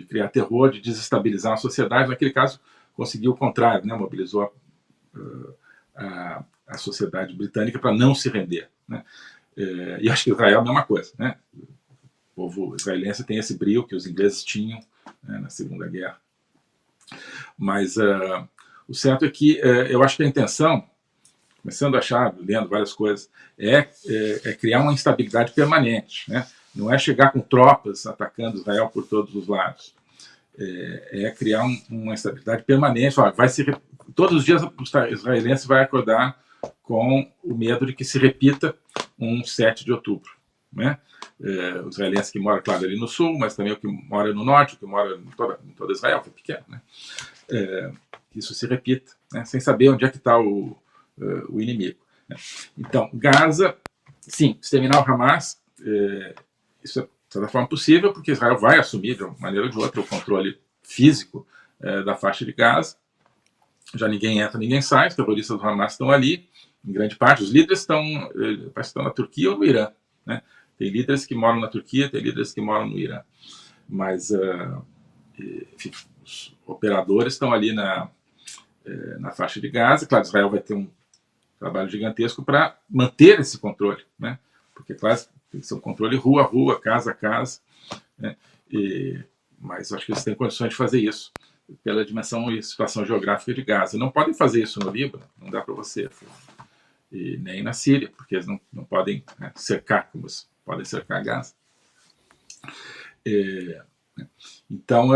Speaker 3: criar terror, de desestabilizar a sociedade. Naquele caso, conseguiu o contrário, né? Mobilizou a sociedade britânica para não se render, né? E acho que Israel é a mesma coisa, né? O povo israelense tem esse brio que os ingleses tinham, né, na Segunda Guerra. Mas o certo é que eu acho que a intenção, começando a achar, lendo várias coisas, é criar uma instabilidade permanente, né? Não é chegar com tropas atacando Israel por todos os lados. É criar uma instabilidade permanente. Todos os dias o israelense vai acordar com o medo de que se repita um 7 de outubro, né? O israelense que mora, claro, ali no sul, mas também o que mora no norte, o que mora em toda Israel, que é pequeno, né? Que isso se repita, né? Sem saber onde é que está o inimigo, né? Então, Gaza, sim, exterminar o Hamas, isso é de certa forma possível, porque Israel vai assumir, de uma maneira ou de outra, o controle físico da faixa de Gaza. Já ninguém entra, ninguém sai, os terroristas do Hamas estão ali, em grande parte. Os líderes estão na Turquia ou no Irã, né? Tem líderes que moram na Turquia, tem líderes que moram no Irã. Mas, enfim, os operadores estão ali na faixa de Gaza. Claro, Israel vai ter um trabalho gigantesco para manter esse controle, né? Porque, claro, tem que ser um controle rua a rua, casa a casa, né? Mas acho que eles têm condições de fazer isso pela dimensão e situação geográfica de Gaza. Não podem fazer isso no Líbano, não dá para você e nem na Síria, porque eles não podem, né, cercar, como podem cercar Gaza. Então,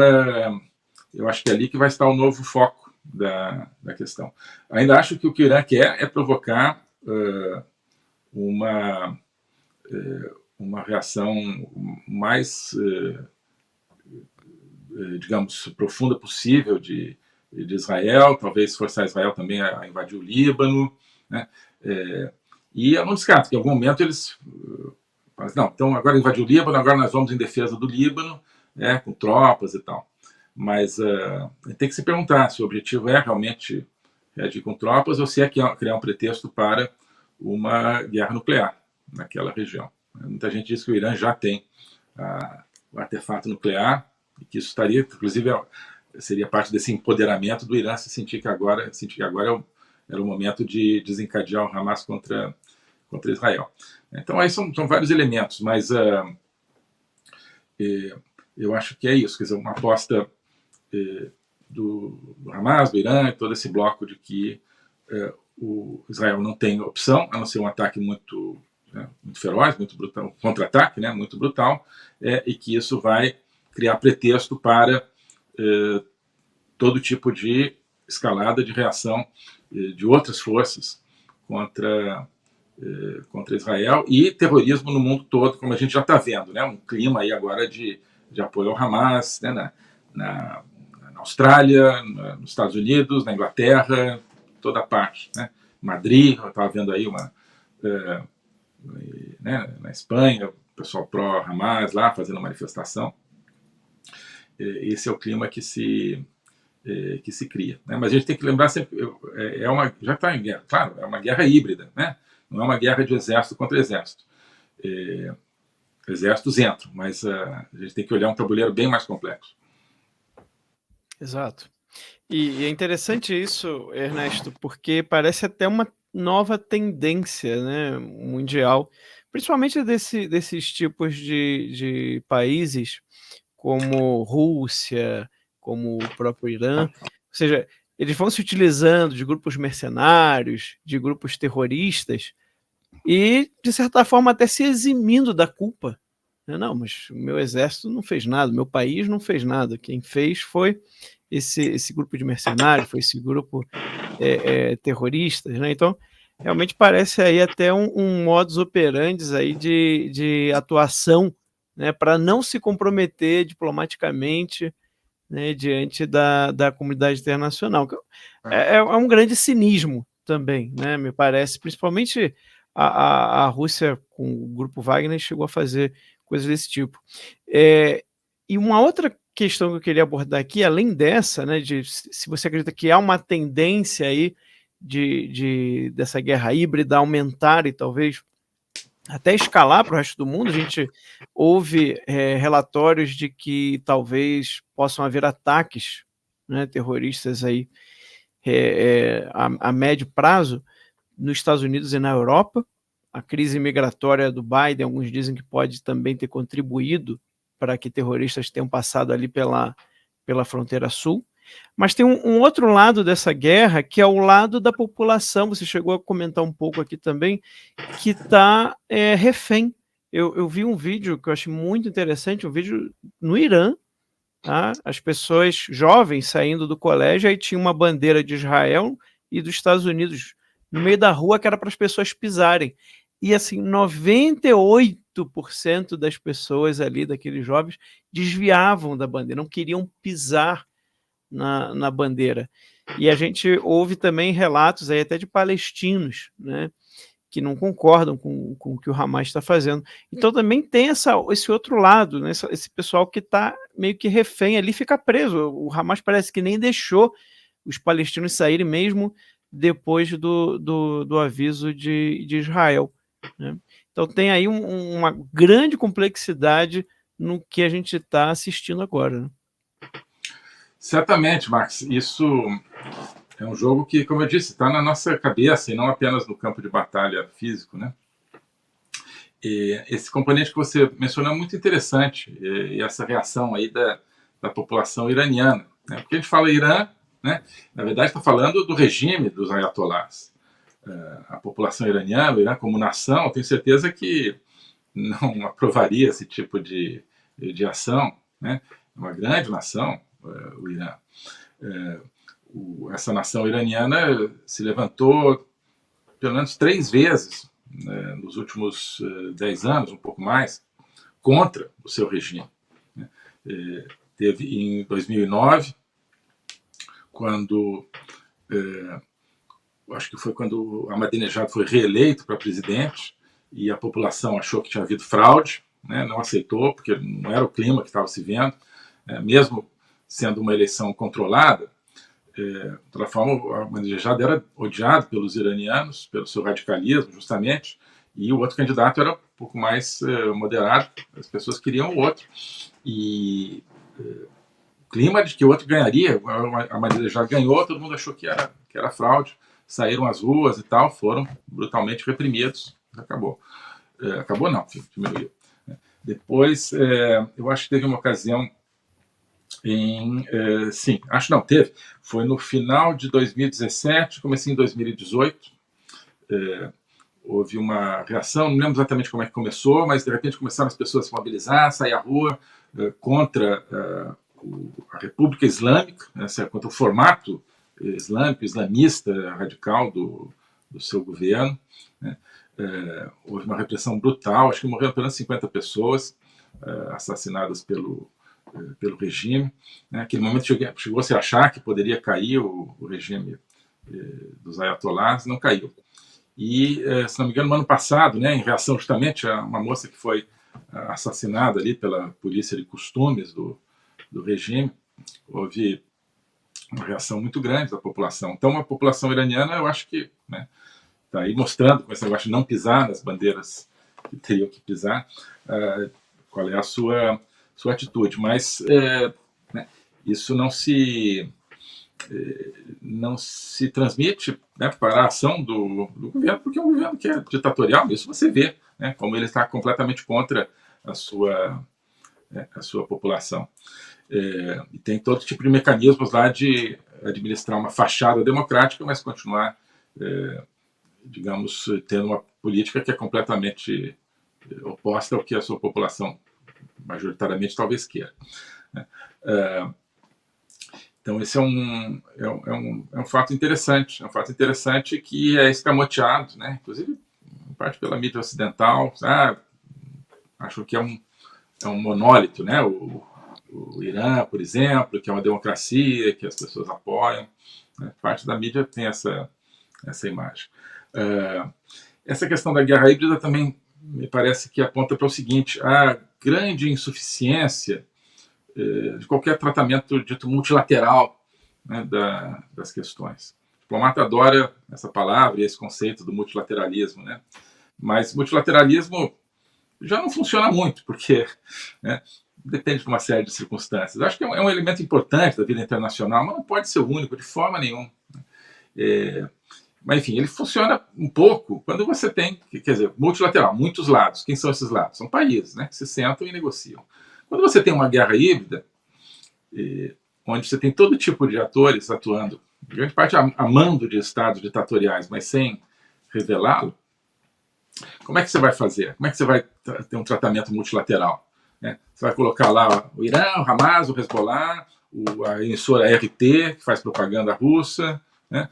Speaker 3: eu acho que é ali que vai estar o novo foco da questão. Ainda acho que o que o Irã quer é provocar uma reação mais, digamos, profunda possível de Israel, talvez forçar Israel também a invadir o Líbano, né? E eu não descarto que em algum momento eles falam, não, então agora invadiu o Líbano, agora nós vamos em defesa do Líbano, né, com tropas e tal. Mas tem que se perguntar se o objetivo é realmente reagir com tropas ou se é criar um pretexto para uma guerra nuclear naquela região. Muita gente diz que o Irã já tem o artefato nuclear e que isso estaria, inclusive, seria parte desse empoderamento do Irã se sentir que agora era o momento de desencadear o Hamas contra Israel. Então, aí são vários elementos, mas eu acho que é isso, quer dizer, uma aposta do Hamas, do Irã, e todo esse bloco de que o Israel não tem opção, a não ser um ataque muito feroz, muito brutal, um contra-ataque, né, muito brutal, e que isso vai criar pretexto para todo tipo de escalada de reação de outras forças contra Israel e terrorismo no mundo todo, como a gente já está vendo, né? Um clima aí agora de apoio ao Hamas, né? na Austrália, nos Estados Unidos, na Inglaterra, toda parte, né? Madrid, eu estava vendo aí né? Na Espanha, o pessoal pró-Hamas lá fazendo manifestação. Esse é o clima que se cria, né? Mas a gente tem que lembrar sempre, já está em guerra, claro, é uma guerra híbrida, né? Não é uma guerra de exército contra exército. Exércitos entram, mas a gente tem que olhar um tabuleiro bem mais complexo.
Speaker 1: Exato. E é interessante isso, Ernesto, porque parece até uma nova tendência, né, mundial, principalmente desses tipos de países como Rússia, como o próprio Irã, ou seja, eles vão se utilizando de grupos mercenários, de grupos terroristas e, de certa forma, até se eximindo da culpa. Não, mas o meu exército não fez nada, o meu país não fez nada, quem fez foi esse grupo de mercenários, foi esse grupo terroristas, né? Então, realmente parece aí até um modus operandi aí de atuação, né, para não se comprometer diplomaticamente, né, diante da comunidade internacional. É um grande cinismo também, né, me parece, principalmente a Rússia com o grupo Wagner chegou a fazer coisas desse tipo. E uma outra questão que eu queria abordar aqui, além dessa, né, de se você acredita que há uma tendência aí dessa guerra híbrida aumentar e talvez até escalar para o resto do mundo, a gente ouve relatórios de que talvez possam haver ataques, né, terroristas aí a médio prazo nos Estados Unidos e na Europa. A crise migratória do Biden, alguns dizem que pode também ter contribuído para que terroristas tenham passado ali pela fronteira sul. Mas tem um outro lado dessa guerra, que é o lado da população, você chegou a comentar um pouco aqui também, que está refém. Eu vi um vídeo que eu achei muito interessante, um vídeo no Irã, tá? As pessoas jovens saindo do colégio, aí tinha uma bandeira de Israel e dos Estados Unidos no meio da rua, que era para as pessoas pisarem. E assim, 98% das pessoas ali, daqueles jovens, desviavam da bandeira, não queriam pisar na bandeira. E a gente ouve também relatos aí até de palestinos, né, que não concordam com o que o Hamas está fazendo. Então também tem esse outro lado, né, esse pessoal que está meio que refém ali, fica preso. O Hamas parece que nem deixou os palestinos saírem mesmo depois do aviso de Israel, né? Então tem aí uma grande complexidade no que a gente está assistindo agora, né?
Speaker 3: Certamente, Max, isso é um jogo que, como eu disse, está na nossa cabeça e não apenas no campo de batalha físico, né? E esse componente que você mencionou é muito interessante, e essa reação aí da população iraniana, né? Porque a gente fala Irã, né? Na verdade está falando do regime dos ayatollahs, a população iraniana, o Irã como nação, tenho certeza que não aprovaria esse tipo de ação, né? É uma grande nação, o Irã. Essa nação iraniana se levantou pelo menos 3 vezes, né, nos últimos 10 anos, um pouco mais, contra o seu regime. Né? Teve em 2009, quando acho que foi quando Ahmadinejad foi reeleito para presidente e a população achou que tinha havido fraude, né, não aceitou, porque não era o clima que estava se vendo, mesmo sendo uma eleição controlada. De toda forma, o Ahmadinejad era odiado pelos iranianos, pelo seu radicalismo, justamente, e o outro candidato era um pouco mais moderado, as pessoas queriam o outro. E o clima de que o outro ganharia, a Ahmadinejad ganhou, todo mundo achou que era fraude, saíram às ruas e tal, foram brutalmente reprimidos, acabou. Acabou não, diminuiu. Depois, eu acho que teve uma ocasião sim, acho não, teve. Foi no final de 2017, comecei em 2018. Houve uma reação, não lembro exatamente como é que começou, mas de repente começaram as pessoas a se mobilizar, sair à rua contra a República Islâmica, né, contra o formato islâmico, islamista, radical do seu governo. Né. Houve uma repressão brutal, acho que morreram pelo menos 50 pessoas assassinadas pelo regime. Né. Naquele momento chegou-se a achar que poderia cair o regime dos ayatollahs, não caiu. E, se não me engano, no ano passado, né, em reação justamente a uma moça que foi assassinada ali pela polícia de costumes do regime, houve uma reação muito grande da população. Então, a população iraniana, eu acho que está aí mostrando, com esse negócio de não pisar nas bandeiras que teriam que pisar, qual é a sua atitude. Mas isso não se transmite, né, para a ação do governo, porque é um governo que é ditatorial, isso você vê, né, como ele está completamente contra a sua população. E tem todo tipo de mecanismos lá de administrar uma fachada democrática, mas continuar, digamos, tendo uma política que é completamente oposta ao que a sua população majoritariamente talvez queira. Então, esse é um fato interessante. É um fato interessante que é escamoteado, né? Inclusive, em parte pela mídia ocidental. Acho que é um monólito, né? O Irã, por exemplo, que é uma democracia, que as pessoas apoiam. Né? Parte da mídia tem essa imagem. Essa questão da guerra híbrida também me parece que aponta para o seguinte: a grande insuficiência de qualquer tratamento dito multilateral, né, das questões. O diplomata adora essa palavra e esse conceito do multilateralismo, né? Mas multilateralismo já não funciona muito, porque depende de uma série de circunstâncias. Acho que é um elemento importante da vida internacional, mas não pode ser o único, de forma nenhuma. Mas, enfim, ele funciona um pouco quando você tem, quer dizer, multilateral, muitos lados. Quem são esses lados? São países, né, que se sentam e negociam. Quando você tem uma guerra híbrida, onde você tem todo tipo de atores atuando, grande parte a mando de estados ditatoriais, mas sem revelá-lo, como é que você vai fazer? Como é que você vai ter um tratamento multilateral? Né? Você vai colocar lá o Irã, o Hamas, o Hezbollah, a emissora RT, que faz propaganda russa, né?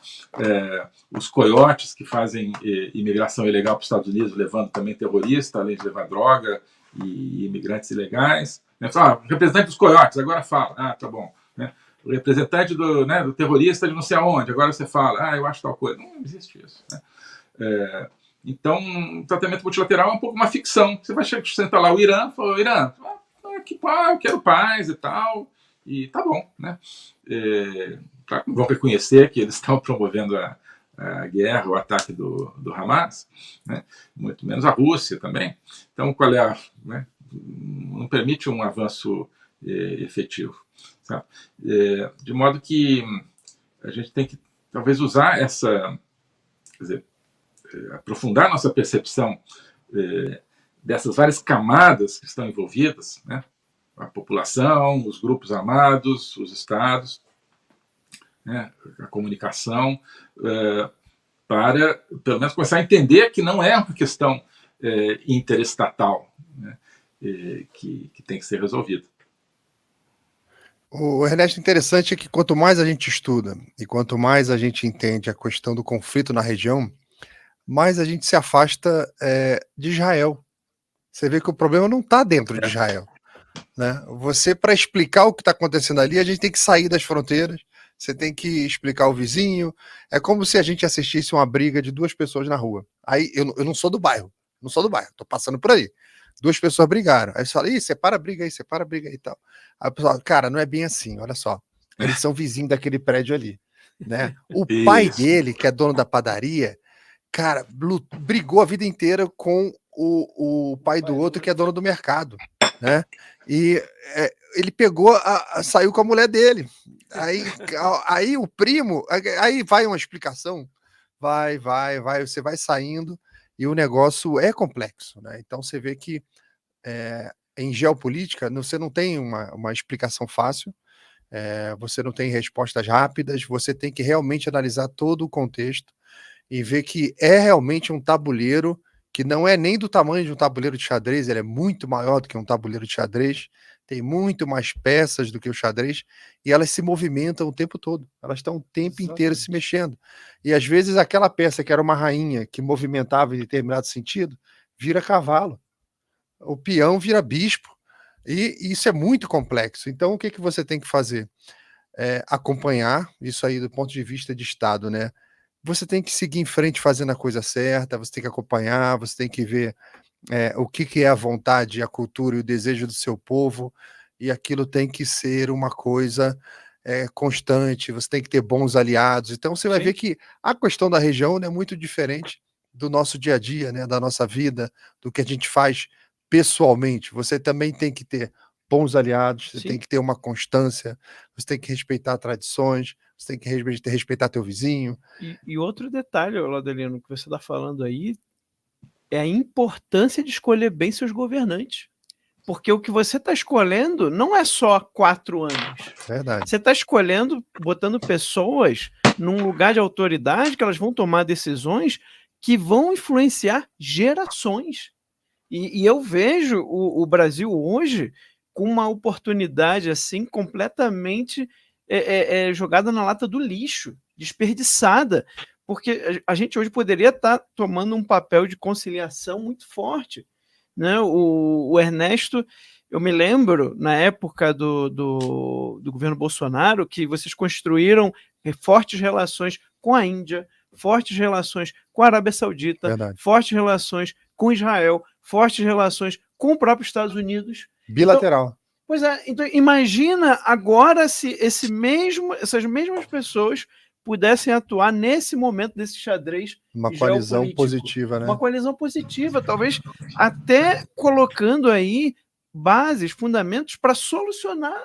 Speaker 3: Os coiotes que fazem imigração ilegal para os Estados Unidos, levando também terroristas, além de levar droga e imigrantes ilegais. Né? Fala, representante dos coiotes, agora fala. Tá bom. Né? O representante do terrorista de não sei aonde, agora você fala, eu acho tal coisa. Não existe isso. Né? Então, o tratamento multilateral é um pouco uma ficção. Você vai sentar lá o Irã, fala, Irã, eu quero paz e tal, e tá bom. Né? Claro que não vão reconhecer que eles estão promovendo a guerra, o ataque do Hamas, né? Muito menos a Rússia também. Então, qual é né? Não permite um avanço efetivo. Sabe? De modo que a gente tem que, talvez, usar quer dizer, aprofundar nossa percepção dessas várias camadas que estão envolvidas, né? A população, os grupos armados, os estados, né? A comunicação, para, pelo menos, começar a entender que não é uma questão interestatal, né, que tem que ser resolvida.
Speaker 2: O Ernesto, interessante é que quanto mais a gente estuda e quanto mais a gente entende a questão do conflito na região, mais a gente se afasta de Israel. Você vê que o problema não está dentro de Israel, né? Você, para explicar o que está acontecendo ali, a gente tem que sair das fronteiras, você tem que explicar o vizinho. É como se a gente assistisse uma briga de duas pessoas na rua. Aí eu não sou do bairro, tô passando por aí. Duas pessoas brigaram. Aí você fala, separa a briga aí e tal. Aí o pessoal, cara, não é bem assim, olha só. Eles são vizinhos daquele prédio ali, né? O pai dele, que é dono da padaria, cara, brigou a vida inteira com o pai do outro, que é dono do mercado, né? E ele pegou, saiu com a mulher dele. Aí o primo, aí vai uma explicação, vai, você vai saindo e o negócio é complexo, né? Então você vê que em geopolítica você não tem uma explicação fácil, você não tem respostas rápidas, você tem que realmente analisar todo o contexto e ver que é realmente um tabuleiro que não é nem do tamanho de um tabuleiro de xadrez, ele é muito maior do que um tabuleiro de xadrez, tem muito mais peças do que o xadrez, e elas se movimentam o tempo todo, elas estão o tempo inteiro se mexendo. E às vezes aquela peça que era uma rainha, que movimentava em determinado sentido, vira cavalo, o peão vira bispo, e isso é muito complexo. Então o que você tem que fazer? Acompanhar isso aí do ponto de vista de Estado, né? Você tem que seguir em frente fazendo a coisa certa, você tem que acompanhar, você tem que ver o que é a vontade, a cultura e o desejo do seu povo, e aquilo tem que ser uma coisa constante, você tem que ter bons aliados. Então você vai ver que a questão da região é muito diferente do nosso dia a dia, né, da nossa vida, do que a gente faz pessoalmente. Você também tem que ter bons aliados, você tem que ter uma constância, você tem que respeitar tradições, você tem que respeitar teu vizinho.
Speaker 1: E outro detalhe, Laudelino, que você está falando aí, é a importância de escolher bem seus governantes. Porque o que você está escolhendo não é só 4 anos.
Speaker 2: Verdade.
Speaker 1: Você está escolhendo, botando pessoas num lugar de autoridade que elas vão tomar decisões que vão influenciar gerações. E eu vejo o Brasil hoje com uma oportunidade assim completamente jogada na lata do lixo, desperdiçada, porque a gente hoje poderia estar tomando um papel de conciliação muito forte, né? O Ernesto, eu me lembro na época do governo Bolsonaro que vocês construíram fortes relações com a Índia, fortes relações com a Arábia Saudita, fortes relações com Israel, fortes relações com o próprio Estados Unidos.
Speaker 2: Bilateral.
Speaker 1: Então, pois é, então imagina agora se essas mesmas pessoas pudessem atuar nesse momento desse xadrez.
Speaker 2: Uma coalizão positiva, né?
Speaker 1: Uma coalizão positiva, talvez até colocando aí bases, fundamentos para solucionar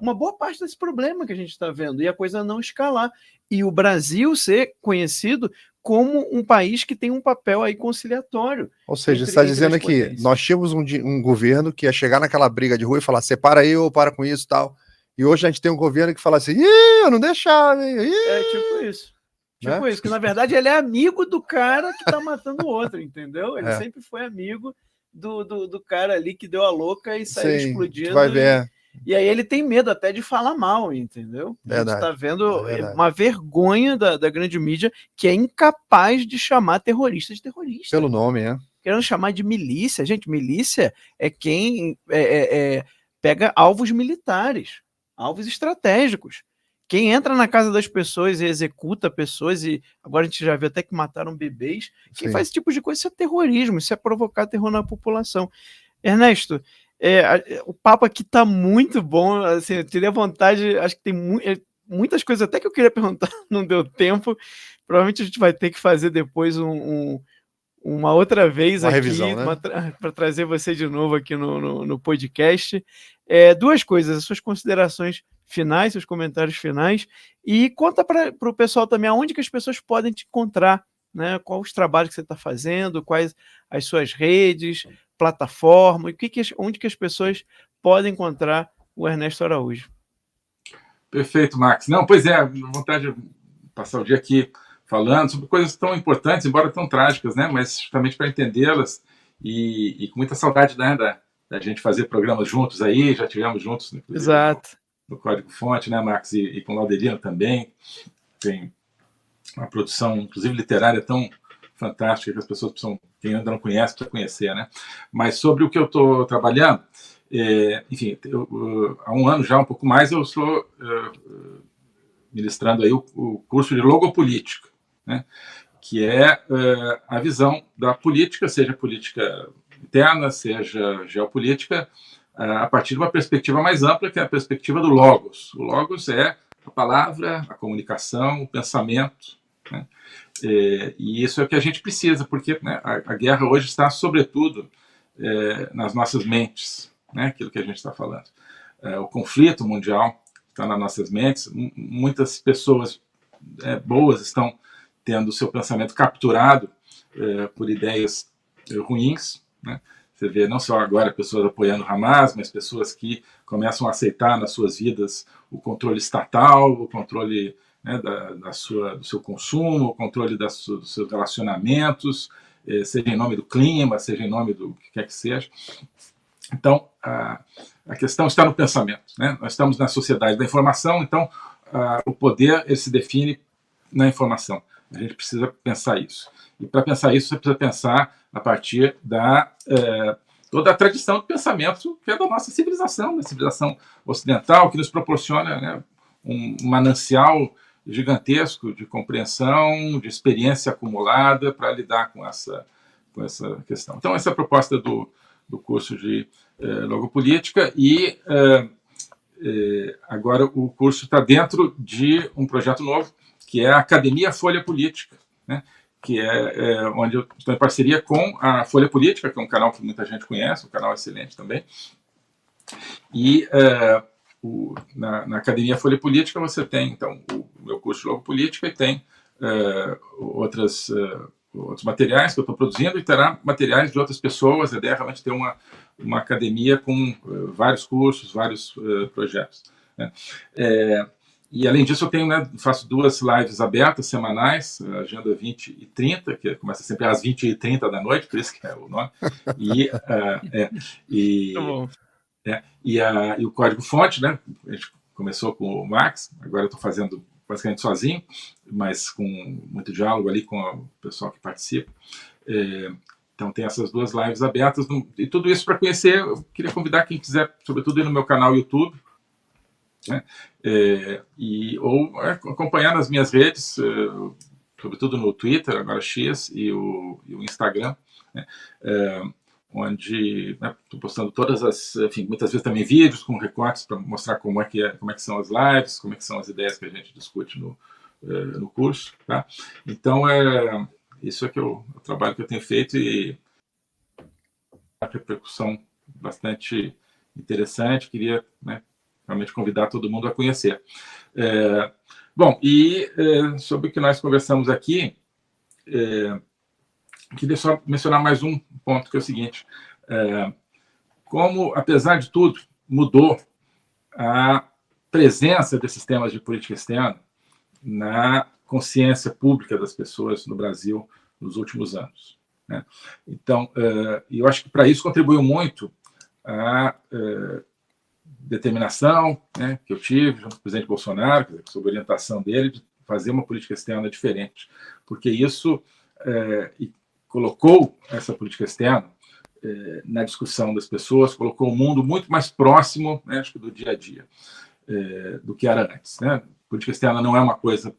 Speaker 1: uma boa parte desse problema que a gente está vendo, e a coisa não escalar. E o Brasil ser conhecido como um país que tem um papel aí conciliatório.
Speaker 2: Ou seja, você está dizendo que nós tínhamos um governo que ia chegar naquela briga de rua e falar, separa aí ou para com isso e tal. E hoje a gente tem um governo que fala assim, eu não deixava, hein?
Speaker 1: É tipo isso. Tipo isso, que na verdade ele é amigo do cara que tá matando o outro, entendeu? Ele sempre foi amigo do cara ali que deu a louca e saiu explodindo.
Speaker 2: Vai ver.
Speaker 1: E aí ele tem medo até de falar mal, entendeu?
Speaker 2: Verdade.
Speaker 1: A gente está vendo uma vergonha da grande mídia que é incapaz de chamar terrorista de terrorista.
Speaker 2: Pelo nome,
Speaker 1: Querendo chamar de milícia. Gente, milícia é quem pega alvos militares, alvos estratégicos. Quem entra na casa das pessoas e executa pessoas, e agora a gente já viu até que mataram bebês, quem faz esse tipo de coisa, isso é terrorismo, isso é provocar terror na população. Ernesto, o papo aqui tá muito bom, assim, eu teria vontade, acho que tem muitas coisas até que eu queria perguntar, não deu tempo, provavelmente a gente vai ter que fazer depois uma outra vez aqui,
Speaker 2: revisão, né?
Speaker 1: Para trazer você de novo aqui no podcast. 2 coisas, as suas considerações finais, seus comentários finais, e conta para o pessoal também aonde que as pessoas podem te encontrar, né? Quais os trabalhos que você está fazendo, quais as suas redes, plataforma, onde que as pessoas podem encontrar o Ernesto Araújo.
Speaker 3: Perfeito, Max. Não, pois é, vontade de passar o dia aqui falando sobre coisas tão importantes, embora tão trágicas, né? Mas justamente para entendê-las e com muita saudade, né, da gente fazer programas juntos aí, já tivemos juntos, inclusive,
Speaker 1: Exato.
Speaker 3: no Código-Fonte, né, Max, e com o Laudelino também. Tem uma produção, inclusive literária, tão fantástica que as pessoas precisam, quem ainda não conhece, precisa conhecer, né? Mas sobre o que eu estou trabalhando, enfim, há um ano já, um pouco mais, eu estou ministrando aí o curso de Logopolítica, né? Que é a visão da política, seja política interna, seja geopolítica, a partir de uma perspectiva mais ampla, que é a perspectiva do Logos. O Logos é a palavra, a comunicação, o pensamento, né? E isso é o que a gente precisa, porque, né, a guerra hoje está, sobretudo, nas nossas mentes, né, aquilo que a gente está falando. O conflito mundial está nas nossas mentes. Muitas pessoas boas estão tendo o seu pensamento capturado por ideias ruins, né? Você vê não só agora pessoas apoiando o Hamas, mas pessoas que começam a aceitar nas suas vidas o controle estatal, o controle, né, do seu consumo, o controle dos seus relacionamentos, seja em nome do clima, seja em nome do que quer que seja. Então, a questão está no pensamento, né? Nós estamos na sociedade da informação, então o poder ele se define na informação. A gente precisa pensar isso. E para pensar isso, você precisa pensar a partir toda a tradição de pensamento que é da nossa civilização, da civilização ocidental, que nos proporciona, né, um manancial gigantesco de compreensão, de experiência acumulada para lidar com essa questão. Então, essa é a proposta do curso de Logopolítica e agora o curso está dentro de um projeto novo, que é a Academia Folha Política, né? Que é onde eu estou em parceria com a Folha Política, que é um canal que muita gente conhece, um canal excelente também. E na Academia Folha Política você tem, então, o meu curso de Logopolítica e tem outros materiais que eu estou produzindo e terá materiais de outras pessoas. A ideia é realmente ter uma academia com vários cursos, vários projetos, né? E, além disso, eu tenho, né, faço 2 lives abertas semanais, Agenda 20 e 30, que começa sempre às 20h30 da noite, por isso que é o nome. E o Código-Fonte, né? A gente começou com o Max, agora eu estou fazendo basicamente sozinho, mas com muito diálogo ali com o pessoal que participa. Então tem essas 2 lives abertas, e tudo isso para conhecer. Eu queria convidar quem quiser, sobretudo, ir no meu canal YouTube, né? Ou acompanhar nas minhas redes, sobretudo no Twitter, agora X, e o Instagram, né? Onde estou postando todas enfim, muitas vezes também vídeos com recortes para mostrar como é que são as lives, como é que são as ideias que a gente discute no curso, tá? Então, isso é o trabalho que eu tenho feito, e a repercussão bastante interessante. Queria, né, realmente convidar todo mundo a conhecer. Bom, e sobre o que nós conversamos aqui, queria só mencionar mais um ponto, que é o seguinte: como, apesar de tudo, mudou a presença desses temas de política externa na consciência pública das pessoas no Brasil nos últimos anos, né? Então, eu acho que para isso contribuiu muito a determinação, né, que eu tive junto com o presidente Bolsonaro, sob a orientação dele, de fazer uma política externa diferente, porque isso colocou essa política externa na discussão das pessoas, colocou o mundo muito mais próximo, né, acho que do dia a dia, do que era antes, né? Política externa não é uma coisa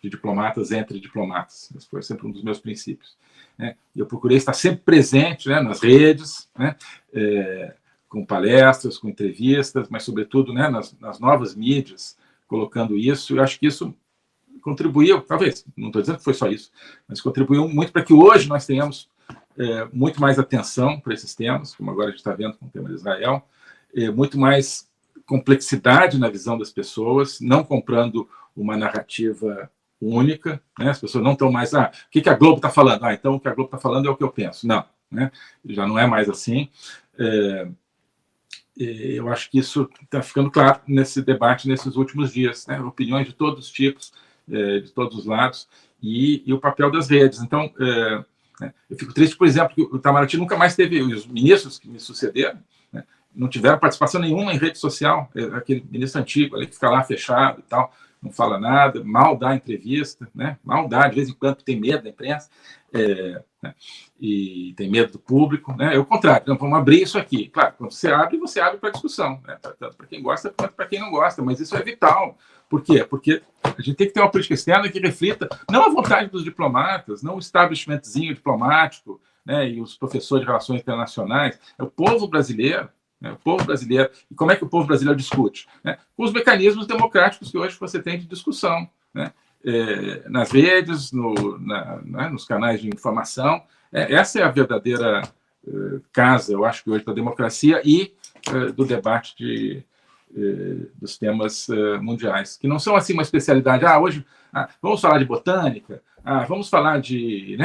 Speaker 3: de diplomatas entre diplomatas. Esse foi sempre um dos meus princípios, né? E eu procurei estar sempre presente, né, nas redes, né, com palestras, com entrevistas, mas, sobretudo, né, nas novas mídias, colocando isso. Eu acho que isso contribuiu, talvez, não estou dizendo que foi só isso, mas contribuiu muito para que hoje nós tenhamos muito mais atenção para esses temas, como agora a gente está vendo com o tema de Israel, muito mais complexidade na visão das pessoas, não comprando uma narrativa única, né? As pessoas não estão mais, o que a Globo está falando? Então o que a Globo está falando é o que eu penso. Não, né? Já não é mais assim. Eu acho que isso está ficando claro nesse debate, nesses últimos dias, né? Opiniões de todos os tipos, de todos os lados, e o papel das redes. Então, eu fico triste, por exemplo, que o Itamaraty nunca mais teve, os ministros que me sucederam, né, não tiveram participação nenhuma em rede social, aquele ministro antigo ali que fica lá fechado e tal, não fala nada, mal dá entrevista, né, mal dá, de vez em quando tem medo da imprensa, né, e tem medo do público, né, é o contrário, então, vamos abrir isso aqui. Claro, quando você abre para discussão, né, tanto para quem gosta quanto para quem não gosta, mas isso é vital. Por quê? Porque a gente tem que ter uma política externa que reflita não a vontade dos diplomatas, não o establishmentzinho diplomático, né, e os professores de relações internacionais, é o povo brasileiro. O povo brasileiro. E como é que o povo brasileiro discute? Né? Com os mecanismos democráticos que hoje você tem de discussão, né? Nas redes, nos canais de informação. Essa é a verdadeira casa, eu acho que hoje, da democracia e do debate dos temas mundiais, que não são assim uma especialidade. Hoje vamos falar de botânica, vamos falar de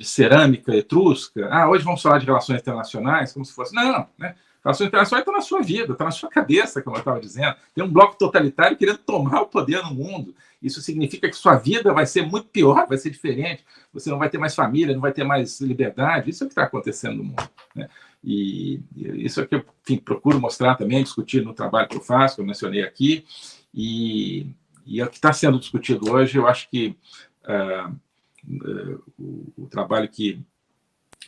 Speaker 3: cerâmica etrusca, hoje vamos falar de relações internacionais, como se fosse. Não, né? Relações internacionais está na sua vida, está na sua cabeça, como eu estava dizendo. Tem um bloco totalitário querendo tomar o poder no mundo. Isso significa que sua vida vai ser muito pior, vai ser diferente. Você não vai ter mais família, não vai ter mais liberdade. Isso é o que está acontecendo no mundo, né? E isso é que eu, enfim, procuro mostrar também, discutir no trabalho que eu faço, que eu mencionei aqui. E o que está sendo discutido hoje, eu acho que o trabalho que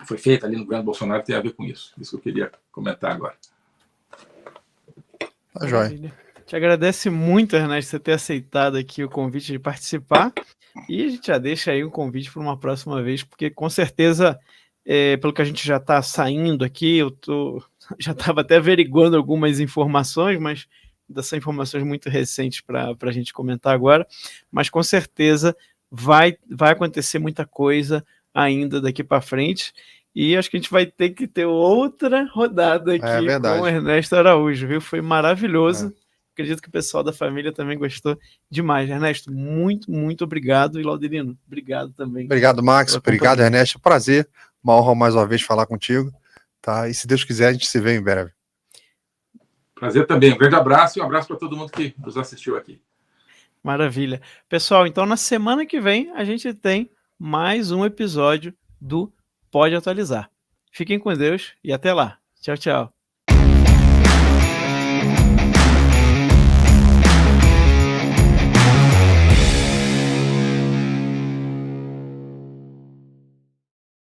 Speaker 3: foi feito ali no governo Bolsonaro tem a ver com isso. Isso que eu queria comentar agora.
Speaker 2: Tá joia.
Speaker 1: Te agradece muito, Ernesto, você ter aceitado aqui o convite de participar. E a gente já deixa aí um convite para uma próxima vez, porque com certeza, pelo que a gente já está saindo aqui, já estava até averiguando algumas informações, mas são informações muito recentes para a gente comentar agora. Mas com certeza vai acontecer muita coisa ainda daqui para frente, e acho que a gente vai ter que ter outra rodada aqui com o Ernesto Araújo, viu? Foi maravilhoso. Acredito que o pessoal da família também gostou demais. Ernesto, muito, muito obrigado. E Laudelino, obrigado também.
Speaker 2: Obrigado, Max. Obrigado, Ernesto. Prazer. Uma honra mais uma vez falar contigo. Tá? E se Deus quiser, a gente se vê em breve.
Speaker 3: Prazer também. Um grande abraço e um abraço para todo mundo que nos assistiu aqui.
Speaker 1: Maravilha. Pessoal, então na semana que vem a gente tem mais um episódio do Pode Atualizar. Fiquem com Deus e até lá. Tchau, tchau.